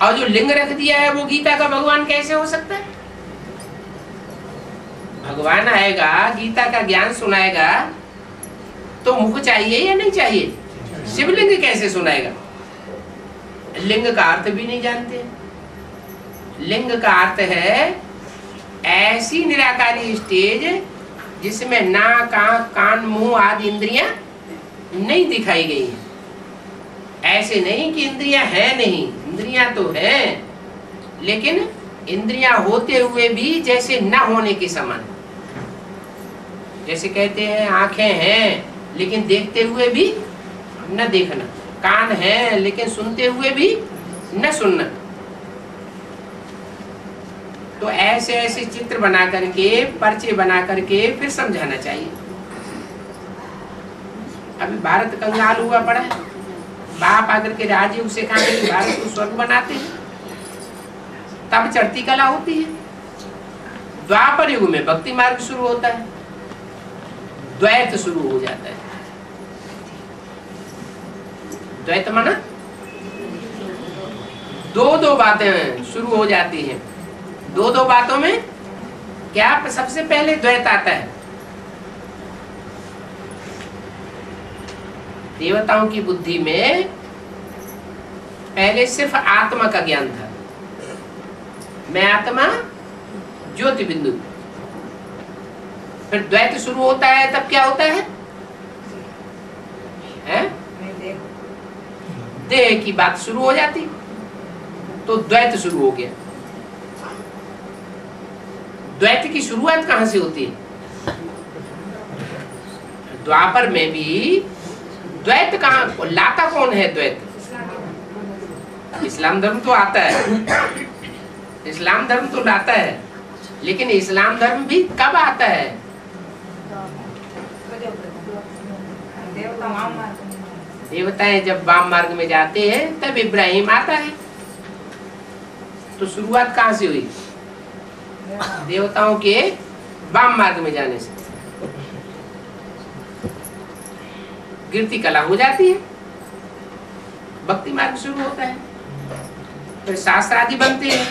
और जो लिंग रख दिया है वो गीता का भगवान कैसे हो सकता है? भगवान आएगा, गीता का ज्ञान सुनाएगा तो मुख चाहिए या नहीं चाहिए? शिवलिंग कैसे सुनाएगा? लिंग का अर्थ भी नहीं जानते। लिंग का अर्थ है ऐसी निराकारी स्टेज जिसमें नाक, आंख, कान, मुंह आदि इंद्रियां नहीं दिखाई गई हैं। ऐसे नहीं कि इंद्रियां हैं नहीं, इंद्रियां तो हैं, लेकिन इंद्रियां होते हुए भी जैसे न होने के समान। जैसे कहते हैं आंखें हैं लेकिन देखते हुए भी न देखना, कान है लेकिन सुनते हुए भी न सुनना। तो ऐसे ऐसे चित्र बना करके, पर्चे बना करके फिर समझाना चाहिए। अभी भारत कंगाल हुआ पड़ा है। बाप आकर के राजयोग से कहा कि भारत को स्वर्ग बनाते हैं, तब चढ़ती कला होती है। द्वापर युग में भक्ति मार्ग शुरू होता है, द्वैत शुरू हो जाता है। द्वैत माना दो दो बातें शुरू हो जाती हैं। दो दो बातों में क्या सबसे पहले द्वैत आता है। देवताओं की बुद्धि में पहले सिर्फ आत्मा का ज्ञान था। मैं आत्मा, ज्योति बिंदु। फिर द्वैत शुरू होता है, तब क्या होता है? देह की बात शुरू हो जाती, तो द्वैत शुरू हो गया। द्वैत की शुरुआत कहां से होती है? द्वापर में भी द्वैत कहां लाता कौन है? द्वैत इस्लाम धर्म तो आता है, इस्लाम धर्म तो लाता है, लेकिन इस्लाम धर्म भी कब आता है? देवताएं जब वाम मार्ग में जाते हैं तब इब्राहिम आता है। तो शुरुआत कहां से हुई? देवताओं के वाम मार्ग में जाने से गिरती कला हो जाती है, भक्ति मार्ग शुरू होता है। फिर शास्त्र आदि बनते हैं,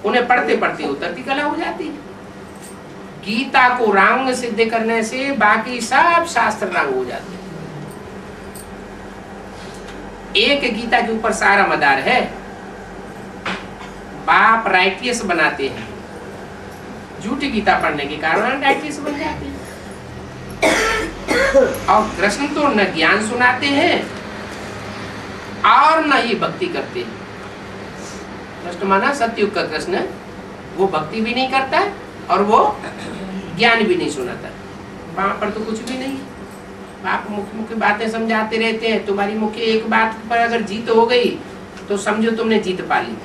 उन्हें पढ़ते पढ़ते उतरती कला हो जाती है। गीता को रांग सिद्ध करने से बाकी सब शास्त्र रांग हो जाते हैं। एक गीता के ऊपर सारा मदार है। बाप राइटियस बनाते हैं, झूठी गीता पढ़ने के कारण राइटियस बन जाते हैं। और कृष्ण तो न ज्ञान सुनाते हैं और न ही भक्ति करते हैं। कृष्ण माना सतयुग का कृष्ण, वो भक्ति भी नहीं करता और वो ज्ञान भी नहीं सुनाता। वहां पर तो कुछ भी नहीं। आप मुख्य मुख्य बातें समझाते रहते हैं। तुम्हारी मुख्य एक बात पर अगर जीत हो गई तो समझो तुमने जीत पा ली।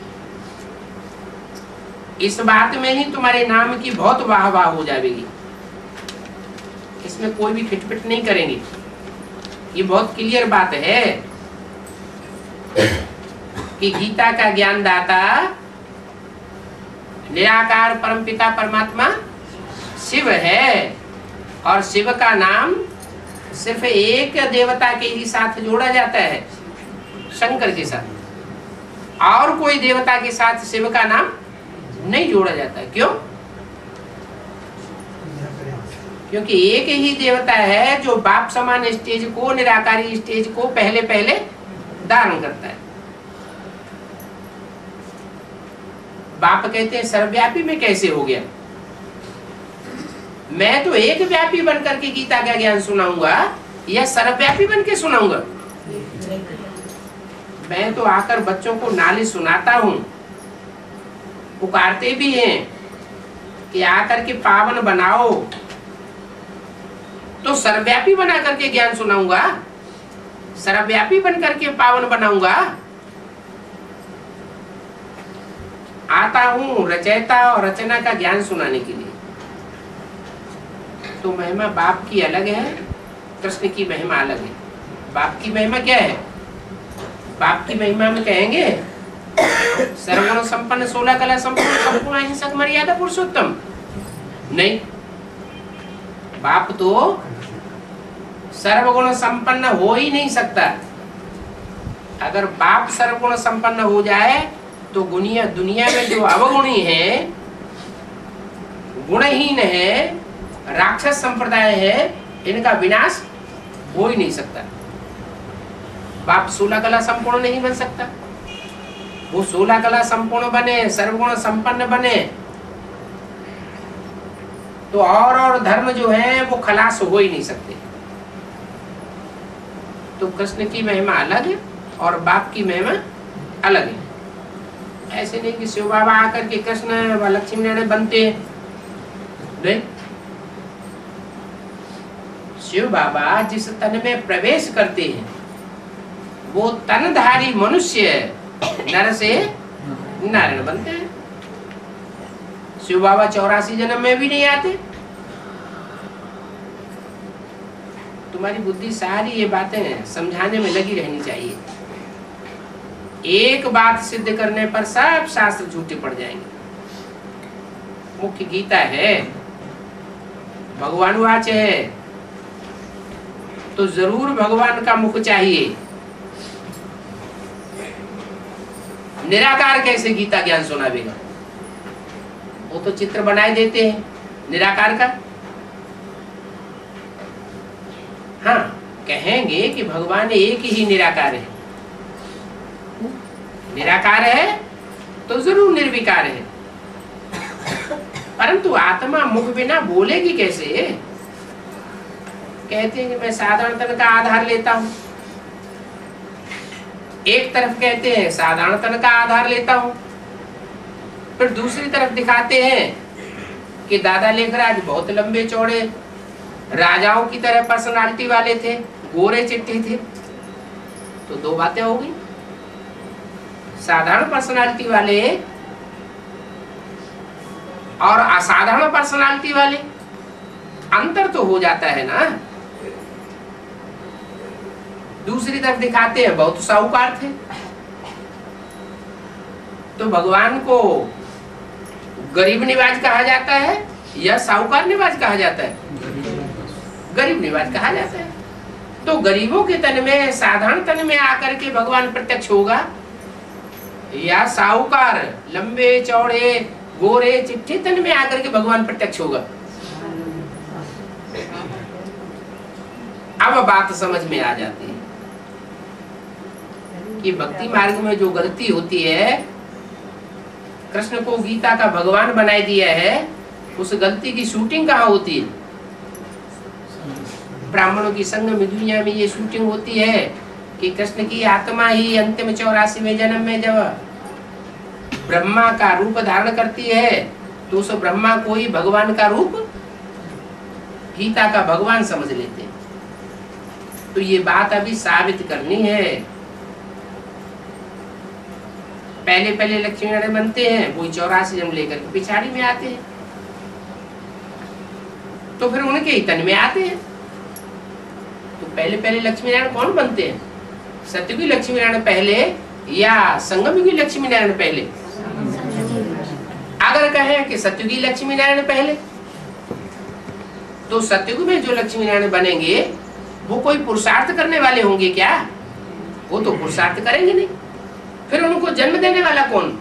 इस बात में ही तुम्हारे नाम की बहुत वाह वाह हो जाएगी। इसमें कोई भी खिटपिट नहीं करेंगे। ये बहुत क्लियर बात है कि गीता का ज्ञान दाता निराकार परमपिता परमात्मा शिव है, और शिव का नाम सिर्फ एक देवता के ही साथ जोड़ा जाता है, शंकर के साथ। और कोई देवता के साथ शिव का नाम नहीं जोड़ा जाता है। क्यों? क्योंकि एक ही देवता है जो बाप समान स्टेज को, निराकारी स्टेज को पहले पहले धारण करता है। बाप कहते हैं सर्वव्यापी में कैसे हो गया? मैं तो एक व्यापी बनकर के गीता का ज्ञान सुनाऊंगा या सर्वव्यापी बन के सुनाऊंगा? मैं तो आकर बच्चों को नाले सुनाता हूं, पुकारते भी हैं कि आकर के पावन बनाओ, तो सर्वव्यापी बना करके ज्ञान सुनाऊंगा, सर्वव्यापी बन करके पावन बनाऊंगा। आता हूं रचयिता और रचना का ज्ञान सुनाने के लिए। तो महिमा बाप की अलग है, कृष्ण की महिमा अलग है। बाप की महिमा क्या है? बाप की महिमा में कहेंगे सर्वगुण संपन्न, 16 कला संपन्न, संपूर्ण अहिंसक, मर्यादा पुरुषोत्तम। नहीं, बाप तो सर्वगुण संपन्न हो ही नहीं सकता। अगर बाप सर्वगुण संपन्न हो जाए तो दुनिया में जो अवगुणी है, गुणहीन है, राक्षस संप्रदाय है, इनका विनाश हो ही नहीं सकता। बाप 16 कला संपूर्ण नहीं बन सकता। वो 16 कला संपूर्ण बने, सर्वगुण संपन्न बने तो और धर्म जो है वो खलास हो ही नहीं सकते। तो कृष्ण की महिमा अलग है और बाप की महिमा अलग है। ऐसे नहीं कि शिव बाबा आकर के कृष्ण व लक्ष्मी नारायण बनते हैं। नहीं, शिव बाबा जिस तन में प्रवेश करते हैं वो तनधारी मनुष्य नर से नारायण बनते हैं। शिव बाबा 84 जन्म में भी नहीं आते। तुम्हारी बुद्धि सारी ये बातें समझाने में लगी रहनी चाहिए। एक बात सिद्ध करने पर सब शास्त्र झूठे पड़ जाएंगे। मुख्य गीता है, भगवान वाच है, तो जरूर भगवान का मुख चाहिए। निराकार कैसे गीता ज्ञान सुनावेगा? वो तो चित्र बनाए देते हैं निराकार का। हाँ, कहेंगे कि भगवान एक ही निराकार है। निराकार है तो जरूर निर्विकार है, परंतु आत्मा मुख बिना बोलेगी कैसे? कहते हैं कि मैं साधारण तन का आधार लेता हूं। एक तरफ कहते हैं साधारण तन का आधार लेता हूं, फिर दूसरी तरफ दिखाते हैं कि दादा लेखराज बहुत लंबे चौड़े राजाओं की तरह पर्सनालिटी वाले थे, गोरे चिट्टे थे। तो दो बातें हो गई। साधारण पर्सनालिटी वाले और असाधारण पर्सनालिटी वाले, अंतर तो हो जाता है ना। दूसरी तरफ दिखाते हैं बहुत साहूकार थे। तो भगवान को गरीब निवाज कहा जाता है या साहूकार निवाज कहा जाता है? गरीब निवाज कहा जाता है। तो गरीबों के तन में, साधारण तन में आकर के भगवान प्रत्यक्ष होगा, या साहूकार लंबे चौड़े गोरे चिट्ठे तन में आकर के भगवान प्रत्यक्ष होगा? अब बात समझ में आ जाती है कि भक्ति मार्ग में जो गलती होती है, कृष्ण को गीता का भगवान बनाए दिया है, उस गलती की शूटिंग कहाँ होती है? ब्राह्मणों की संग में दुनिया में ये शूटिंग होती है कि कृष्ण की आत्मा ही अंतिम 84वें जन्म में जब ब्रह्मा का रूप धारण करती है तो उस ब्रह्मा को ही भगवान का रूप, गीता का भगवान समझ लेते हैं। तो ये बात अभी साबित करनी है। पहले पहले लक्ष्मी नारायण बनते हैं, वो 84 जन्म लेकर के पिछाड़ी में आते हैं, तो फिर उनके ही तन में आते हैं। तो पहले पहले लक्ष्मी नारायण कौन बनते हैं? सतयुगी लक्ष्मी नारायण पहले या संगमयुगी लक्ष्मी नारायण पहले? अगर कहें कि सतयुगी लक्ष्मी नारायण पहले, तो सतयुग में जो लक्ष्मी नारायण बनेंगे वो कोई पुरुषार्थ करने वाले होंगे क्या? वो तो पुरुषार्थ करेंगे नहीं। फिर उनको जन्म देने वाला कौन?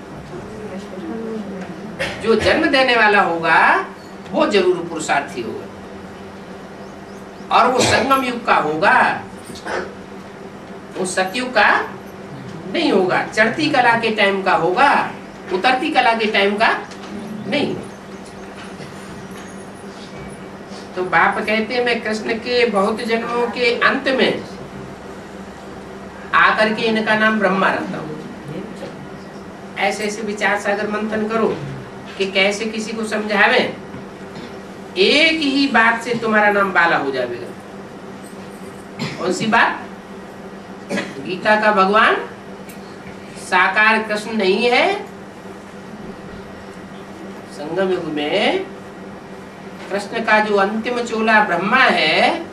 जो जन्म देने वाला होगा वो जरूर पुरुषार्थी होगा, और वो संगम युग का होगा, वो सतयुग का नहीं होगा। चढ़ती कला के टाइम का होगा, उतरती कला के टाइम का नहीं। तो बाप कहते हैं मैं कृष्ण के बहुत जन्मों के अंत में आकर के इनका नाम ब्रह्मा रखता हूँ। ऐसे ऐसे विचार सागर मंथन करो कि कैसे किसी को समझावे, एक ही बात से तुम्हारा नाम बाला हो जाएगा। कौन सी बात? गीता का भगवान साकार कृष्ण नहीं है। संगम युग में कृष्ण का जो अंतिम चोला ब्रह्मा है,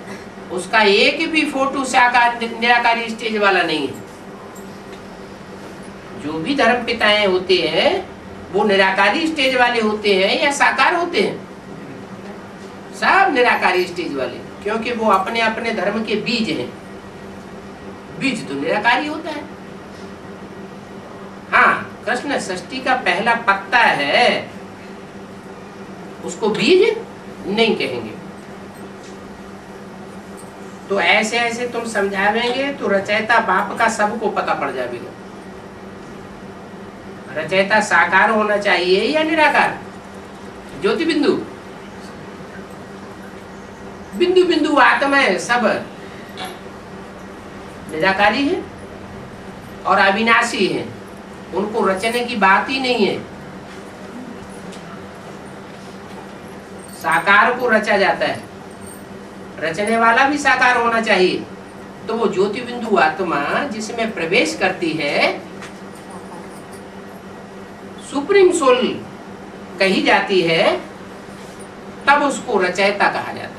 उसका एक भी फोटो साकार निराकारी स्टेज वाला नहीं है। जो भी धर्म पिताएं होते हैं वो निराकारी स्टेज वाले होते हैं या साकार होते हैं? सब निराकारी स्टेज वाले, क्योंकि वो अपने अपने धर्म के बीज हैं। बीज तो निराकारी होता है। हाँ, कृष्ण सृष्टि का पहला पत्ता है, उसको बीज नहीं कहेंगे। तो ऐसे ऐसे तुम समझावेंगे तो रचयिता बाप का सबको पता पड़ जाएगा। रचयिता साकार होना चाहिए या निराकार? ज्योति बिंदु, बिंदु बिंदु आत्मा है, सब निराकारी है और अविनाशी है, उनको रचने की बात ही नहीं है। साकार को रचा जाता है, रचने वाला भी साकार होना चाहिए। तो वो ज्योति बिंदु आत्मा जिसमें प्रवेश करती है, सुप्रीम सोल कही जाती है, तब उसको रचयिता कहा जाता है।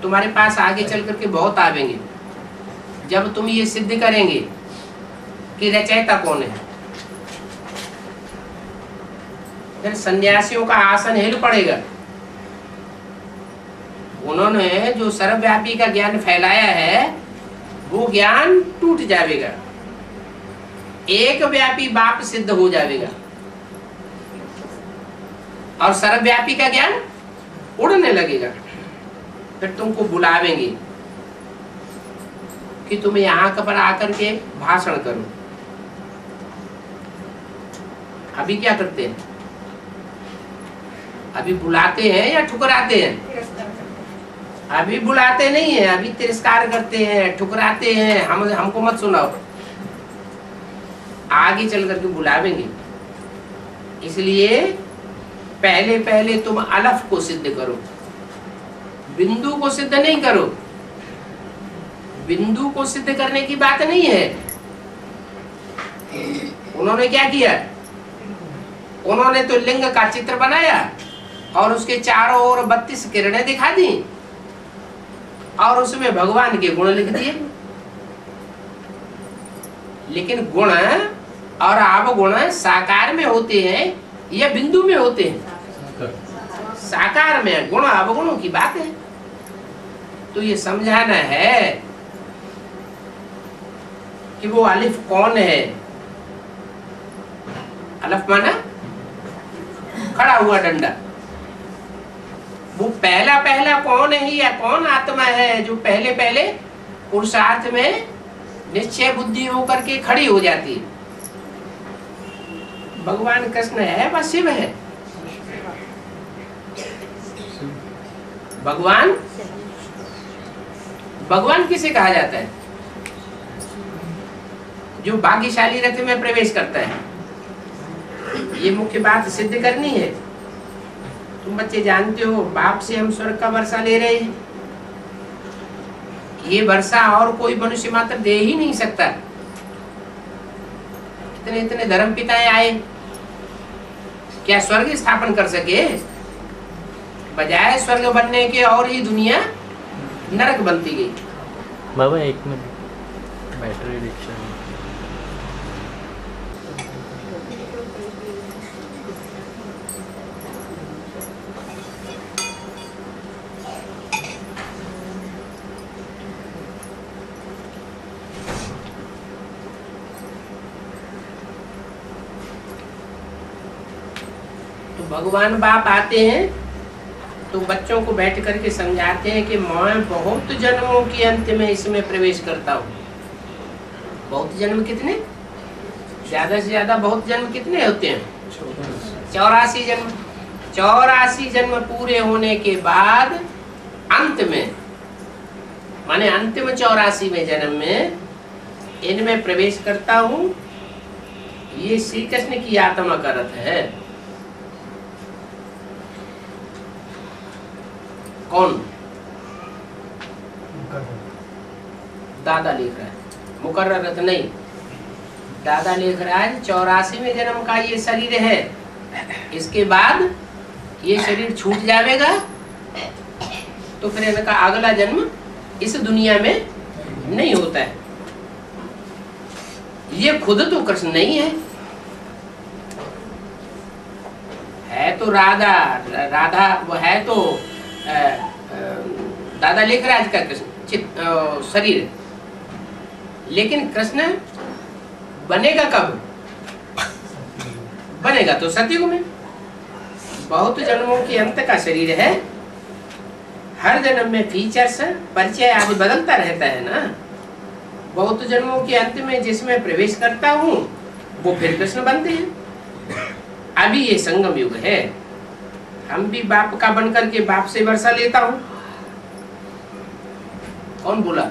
तुम्हारे पास आगे चल करके बहुत आवेंगे जब तुम ये सिद्ध करेंगे कि रचयिता कौन है। फिर सन्यासियों का आसन हिल पड़ेगा। उन्होंने जो सर्वव्यापी का ज्ञान फैलाया है वो ज्ञान टूट जाएगा, एक व्यापी बाप सिद्ध हो जाएगा और सर्वव्यापी का ज्ञान उड़ने लगेगा। फिर तुमको बुलावेंगे कि तुम यहाँ पर आकर के भाषण करो। अभी क्या करते हैं? अभी बुलाते हैं या ठुकराते हैं? अभी बुलाते नहीं है, अभी तिरस्कार करते हैं, ठुकराते हैं। हमको मत सुनाओ, आगे चल करके बुलावेंगे। इसलिए पहले पहले तुम अलफ को सिद्ध करो, बिंदु को सिद्ध नहीं करो। बिंदु को सिद्ध करने की बात नहीं है। उन्होंने क्या किया? उन्होंने तो लिंग का चित्र बनाया और उसके चारों ओर 32 किरणें दिखा दी और उसमें भगवान के गुण लिख दिए। लेकिन गुण और अवगुण साकार में होते हैं या बिंदु में होते हैं? साकार में गुण अवगुणों की बात है। तो ये समझाना है कि वो अलिफ कौन है। अलफ माना खड़ा हुआ डंडा, वो पहला पहला कौन है या कौन आत्मा है जो पहले पहले पुरुषार्थ में निश्चय बुद्धि होकर के खड़ी हो जाती है? भगवान कृष्ण है व शिव है? भगवान भगवान किसे कहा जाता है? जो भाग्यशाली रथ में प्रवेश करता है। ये मुख्य बात सिद्ध करनी है। तुम बच्चे जानते हो बाप से हम स्वर्ग का वर्षा ले रहे हैं। ये वर्षा और कोई मनुष्य मात्र दे ही नहीं सकता। इतने इतने धर्म पिताएं आए, क्या स्वर्ग स्थापन कर सके? बजाय स्वर्ग बनने के और ही दुनिया नरक बनती गई। बाबा एक मिनट, बैटरी रिक्शा भगवान बाप आते हैं तो बच्चों को बैठ करके समझाते हैं कि मैं बहुत जन्मों के अंत में इसमें प्रवेश करता हूँ। बहुत जन्म कितने? ज्यादा से ज्यादा बहुत जन्म कितने होते हैं? 84 जन्म। 84 जन्म पूरे होने के बाद अंत में, माने अंतिम 84वें जन्म में इनमें प्रवेश करता हूँ। ये श्री कृष्ण की आत्मा का रथ है। कौन? दादा लिख रहा है, मुकर्रर रथ नहीं। दादा लिख रहा है 84वें जन्म का ये शरीर है। इसके बाद ये शरीर छूट जाएगा तो फिर इनका अगला जन्म इस दुनिया में नहीं होता है। ये खुद तो कृष्ण नहीं है तो राधा वो है तो दादा लिख रहा है का कृष्ण शरीर, लेकिन कृष्ण बनेगा कब? बनेगा तो सतयुग में। बहुत जन्मों के अंत का शरीर है। हर जन्म में फीचर्स परिचय आदि बदलता रहता है ना। बहुत जन्मों के अंत में जिसमें प्रवेश करता हूँ वो फिर कृष्ण बनते हैं। अभी ये संगम युग है। हम भी बाप का बनकर के बाप से वर्षा लेता हूँ। कौन बोला?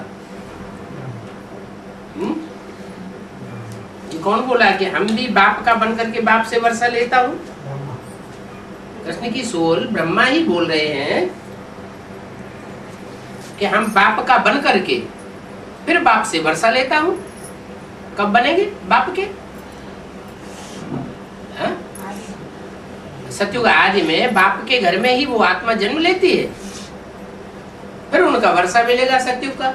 ये कौन बोला कि हम भी बाप का बनकर के बाप से वर्षा लेता हूँ? कृष्ण की सोल ब्रह्मा ही बोल रहे हैं कि हम बाप का बन करके फिर बाप से वर्षा लेता हूँ। कब बनेंगे बाप के? हाँ? सत्युग आदि में बाप के घर में ही वो आत्मा जन्म लेती है, फिर उनका वर्षा मिलेगा सत्युग का।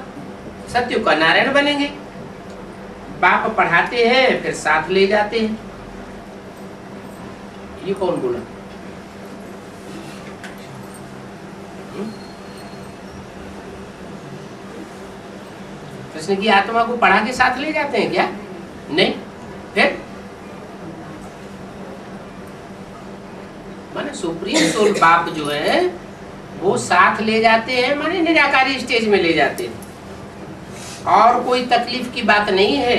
सत्युग का नारायण बनेंगे। बाप पढ़ाते हैं फिर साथ ले जाते हैं। ये कौन बोला? कृष्ण की आत्मा को पढ़ा के साथ ले जाते हैं क्या? नहीं। फिर माने सुप्रीम सोल बाप जो है वो साथ ले जाते हैं, माने निराकारी स्टेज में ले जाते हैं। और कोई तकलीफ की बात नहीं है।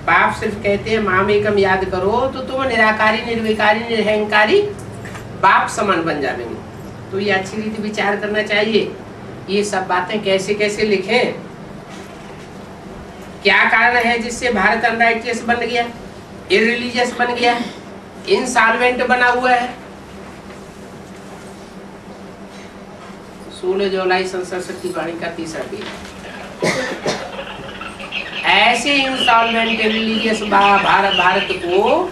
बाप सिर्फ कहते हैं मामेकम याद करो तो तुम निराकारी निर्विकारी निरहंकारी बाप समान बन जाएंगे। तो ये अच्छी रीति विचार करना चाहिए। ये सब बातें कैसे कैसे लिखें, क्या कारण है जिससे भारत अनराइटियस बन गया, इररिलीजियस बन गया, इंसॉल्वेंट बना हुआ है। 16 जुलाई सरस्वती वाणी का 3रा पेज। ऐसे इंसॉल्वेंट रिलीजियस भारत को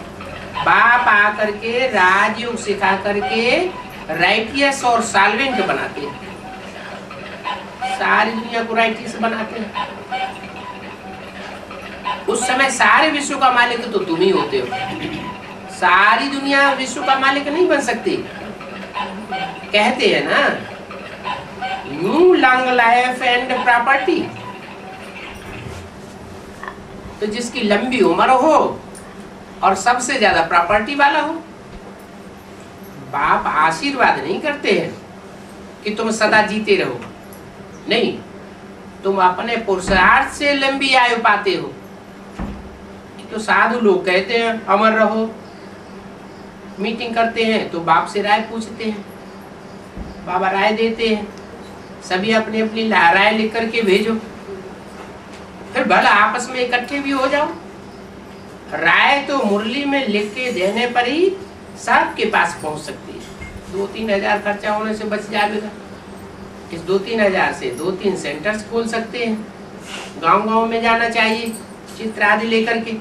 बाप आकर के राजयोग सिखा करके राइटियस और सॉल्वेंट बनाते हैं। सारी दुनिया को राइटियस बनाते हैं। उस समय सारे विश्व का मालिक तो तुम ही होते हो। सारी दुनिया विश्व का मालिक नहीं बन सकती। कहते हैं ना new long life and property. तो जिसकी लंबी उम्र हो और सबसे ज्यादा प्रॉपर्टी वाला हो। बाप आशीर्वाद नहीं करते हैं, कि तुम सदा जीते रहो, नहीं, तुम अपने पुरुषार्थ से लंबी आयु पाते हो। तो साधु लोग कहते हैं अमर रहो, मीटिंग करते हैं तो बाप से राय पूछते हैं, बाबा राय देते हैं, सभी अपनी अपनी राय लिख करके भेजो, फिर भला आपस में इकट्ठे भी हो जाओ। राय तो मुरली में लिख के देने पर ही सबके पास पहुंच सकती है। 2-3 हजार खर्चा होने से बच जाएगा। इस 2-3 हजार से 2-3 सेंटर्स खोल सकते हैं। गांव-गांव में जाना चाहिए, चित्र आदि लेकर के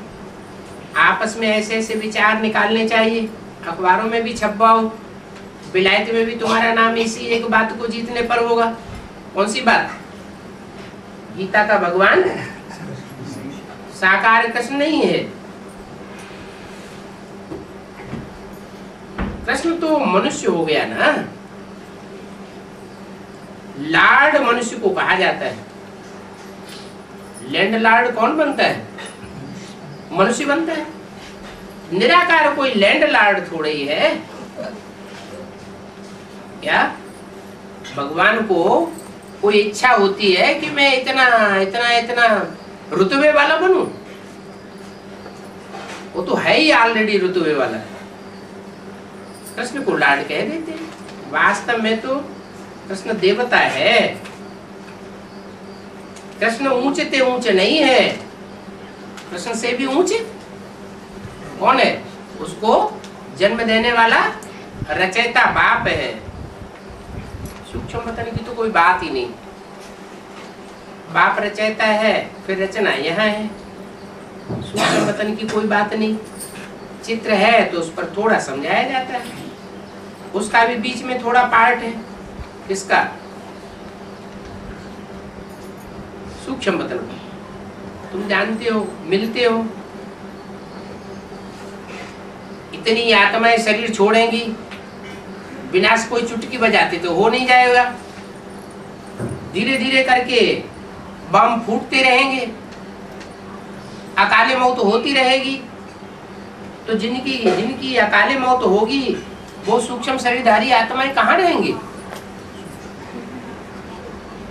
आपस में ऐसे ऐसे विचार निकालने चाहिए। अखबारों में भी छपवाओ, विलायत में भी तुम्हारा नाम इसी एक बात को जीतने पर होगा। कौन सी बात? गीता का भगवान साकार कृष्ण नहीं है, कृष्ण तो मनुष्य हो गया ना। लॉर्ड मनुष्य को कहा जाता है, लैंड लॉर्ड कौन बनता है? मनुष्य बनता है। निराकार कोई लैंड लॉर्ड थोड़े ही है क्या? भगवान को कोई इच्छा होती है कि मैं इतना इतना इतना रुतबे वाला बनूं? वो तो है ही ऑलरेडी रुतबे वाला। कृष्ण को लॉर्ड कह देते हैं। वास्तव में तो कृष्ण देवता है। कृष्ण ऊंचे ते ऊंचे नहीं है, कृष्ण से भी ऊंचे कौन है? उसको जन्म देने वाला रचयिता बाप है। सूक्ष्म वतन की तो कोई बात ही नहीं। बाप रचयिता है, फिर रचना यहाँ है। सूक्ष्म वतन की कोई बात नहीं। चित्र है तो उस पर थोड़ा समझाया जाता है, उसका भी बीच में थोड़ा पार्ट है। किसका? सूक्ष्म वतन का। तुम जानते हो, मिलते हो। इतनी आत्माएं शरीर छोड़ेंगी, विनाश कोई चुटकी बजाते तो हो नहीं जाएगा। धीरे धीरे करके बम फूटते रहेंगे, अकाले मौत होती रहेगी। तो जिनकी अकाले मौत होगी वो सूक्ष्म शरीरधारी आत्माएं कहाँ रहेंगी?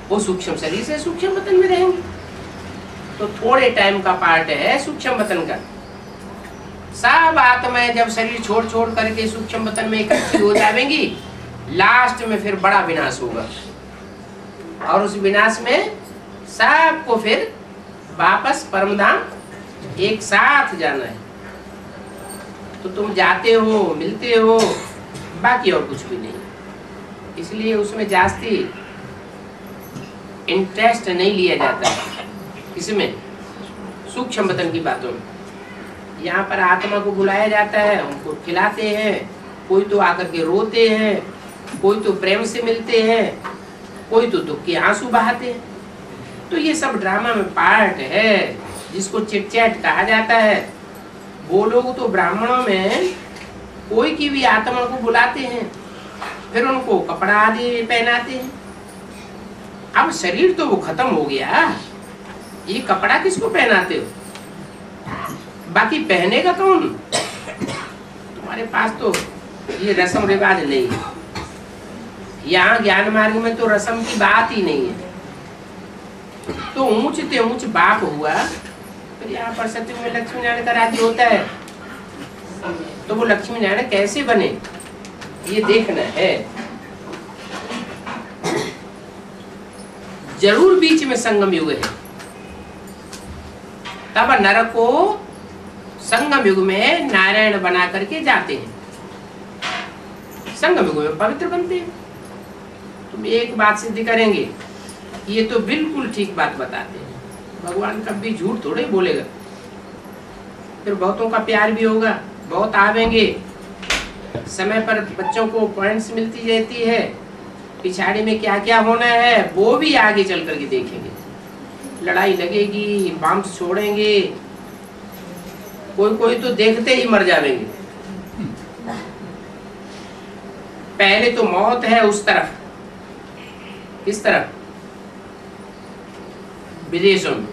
वो सूक्ष्म शरीर से सूक्ष्म वतन में रहेंगी। तो थोड़े टाइम का पार्ट है सूक्ष्म वतन का। सब आत्माएं जब शरीर छोड़ छोड़ करके सूक्ष्म वतन में इकट्ठी हो जाएंगी, लास्ट में फिर बड़ा विनाश होगा। और उस विनाश में सबको फिर वापस परमधाम एक साथ जाना है। तो तुम जाते हो, मिलते हो, बाकी और कुछ भी नहीं। इसलिए उसमें जास्ती इंटरेस्ट नहीं लिया जाता। इसमें सूक्ष्म वतन की बातों में यहाँ पर आत्मा को बुलाया जाता है, उनको खिलाते हैं। कोई तो आकर के रोते हैं, कोई तो प्रेम से मिलते हैं, कोई तो दुख के आंसू बहाते हैं। तो ये सब ड्रामा में पार्ट है, जिसको चिट चैट कहा जाता है। वो लोग तो ब्राह्मणों में कोई की भी आत्मा को बुलाते हैं, फिर उनको कपड़ा आदि पहनाते हैं। अब शरीर तो वो खत्म हो गया, ये कपड़ा किसको पहनाते हो? बाकी पहनेगा कौन? तुम्हारे पास तो ये रस्म रिवाज नहीं है। यहाँ ज्ञान मार्ग में तो रस्म की बात ही नहीं है। तो ऊंच ते ऊंच बाप हुआ, फिर यहाँ पर सत्य में लक्ष्मी नारायण का राज्य होता है। तो वो लक्ष्मी नारायण कैसे बने, ये देखना है। जरूर बीच में संगम युग है। तब नर को संगम युग में नारायण बना करके जाते हैं, संगम युग में पवित्र बनते हैं। तुम एक बात सिद्ध करेंगे, ये तो बिल्कुल ठीक बात बताते हैं। भगवान कभी झूठ थोड़े बोलेगा। फिर बहुतों का प्यार भी होगा, बहुत आवेंगे। समय पर बच्चों को पॉइंट्स मिलती रहती है, पिछाड़ी में क्या क्या होना है वो भी आगे चल करके देखेंगे। लड़ाई लगेगी, बम छोड़ेंगे, कोई कोई तो देखते ही मर जाएंगे। पहले तो मौत है उस तरफ, किस तरफ? विदेशों में।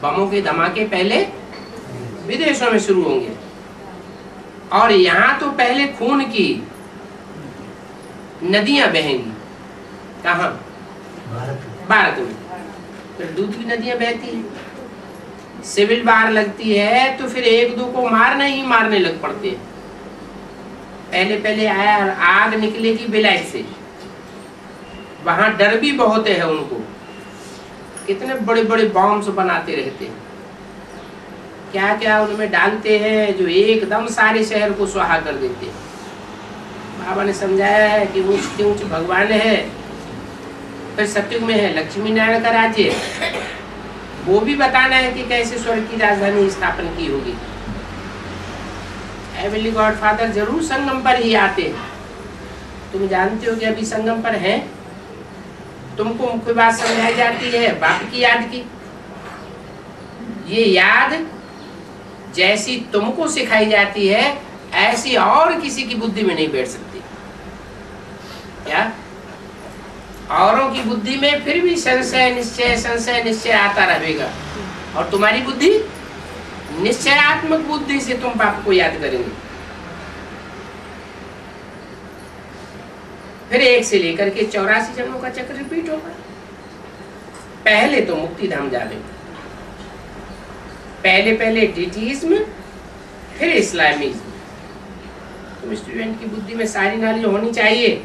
बमों के धमाके पहले विदेशों में शुरू होंगे, और यहाँ तो पहले खून की नदियां बहेंगी। कहाँ? भारत भारत में। फिर दूध की नदियां बहती हैं, सिविल वार लगती है तो फिर एक दो को मारने ही मारने लग पड़ते हैं। पहले पहले आया आग निकलेगी बिलाई से, वहां डर भी बहुत है उनको, कितने बड़े बड़े बॉम्ब्स बनाते रहते हैं, क्या क्या उनमें डालते हैं जो एकदम सारे शहर को स्वाहा कर देते हैं। बाबा ने समझाया है कि ऊंच ऊंच भगवान है, फिर सतयुग में है लक्ष्मी नारायण का राज्य, वो भी बताना है कि कैसे स्वर्ग की राजधानी स्थापन की होगी। हेवनली गॉडफादर जरूर संगम पर ही आते हैं। तुम जानते हो कि अभी संगम पर हैं, तुमको मुख्य बात समझाई जाती है बाप की याद की। ये याद जैसी तुमको सिखाई जाती है ऐसी और किसी की बुद्धि में नहीं बैठ सकती। क्या औरों की बुद्धि में फिर भी संशय निश्चय आता रहेगा, और तुम्हारी बुद्धि निश्चयात्मक बुद्धि से तुम बाप को याद करेंगे। फिर 1 से लेकर के 84 जन्मों का चक्र रिपीट होगा। पहले तो मुक्ति धाम जावेंगे, पहले डिटीज्म, फिर इस्लामिज्म। तुम स्टूडेंट की बुद्धि में सारी नॉलेज होनी चाहिए।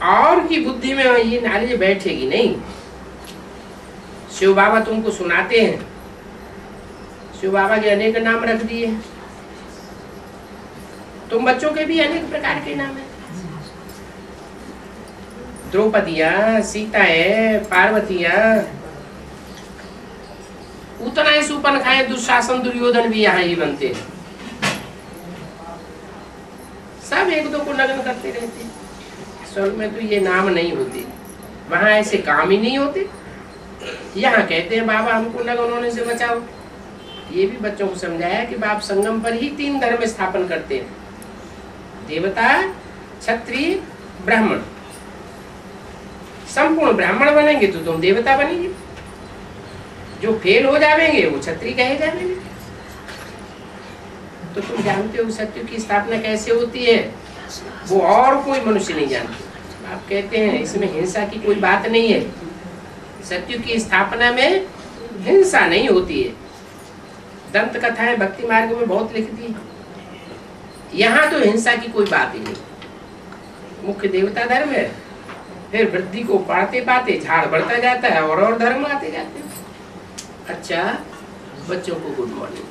और की बुद्धि में ये नॉलेज बैठेगी नहीं। शिव बाबा तुमको सुनाते हैं, शिव बाबा के अनेक नाम रख दिए, तुम बच्चों के भी अनेक प्रकार के नाम है। द्रौपदियां, सीता है, पार्वतियां, उतना ही सुपन खाए दुशासन दुर्योधन भी यहाँ ही बनते हैं। सब एक दो को नग्न करते रहते हैं। स्वर्ग में तो ये नाम नहीं होते, वहां ऐसे काम ही नहीं होते। यहाँ कहते हैं बाबा हमको नग्न होने से बचाओ। ये भी बच्चों को समझाया कि बाप संगम पर ही 3 धर्म स्थापन करते हैं, देवता, क्षत्रिय, ब्राह्मण। संपूर्ण ब्राह्मण बनेंगे तो तुम देवता बनेंगे, जो फेल हो जाएंगे वो क्षत्रिय कहे जाएंगे। तो तुम जानते हो सत्य की स्थापना कैसे होती है, वो और कोई मनुष्य नहीं जानते। आप कहते हैं इसमें हिंसा की कोई बात नहीं है, सत्य की स्थापना में हिंसा नहीं होती है। दंत कथाएं भक्ति मार्ग में बहुत लिखती है, यहाँ तो हिंसा की कोई बात ही नहीं। मुख्य देवता धर्म है, फिर वृद्धि को पाते पाते झाड़ बढ़ता जाता है और धर्म आते जाते हैं। अच्छा बच्चों को गुड मॉर्निंग।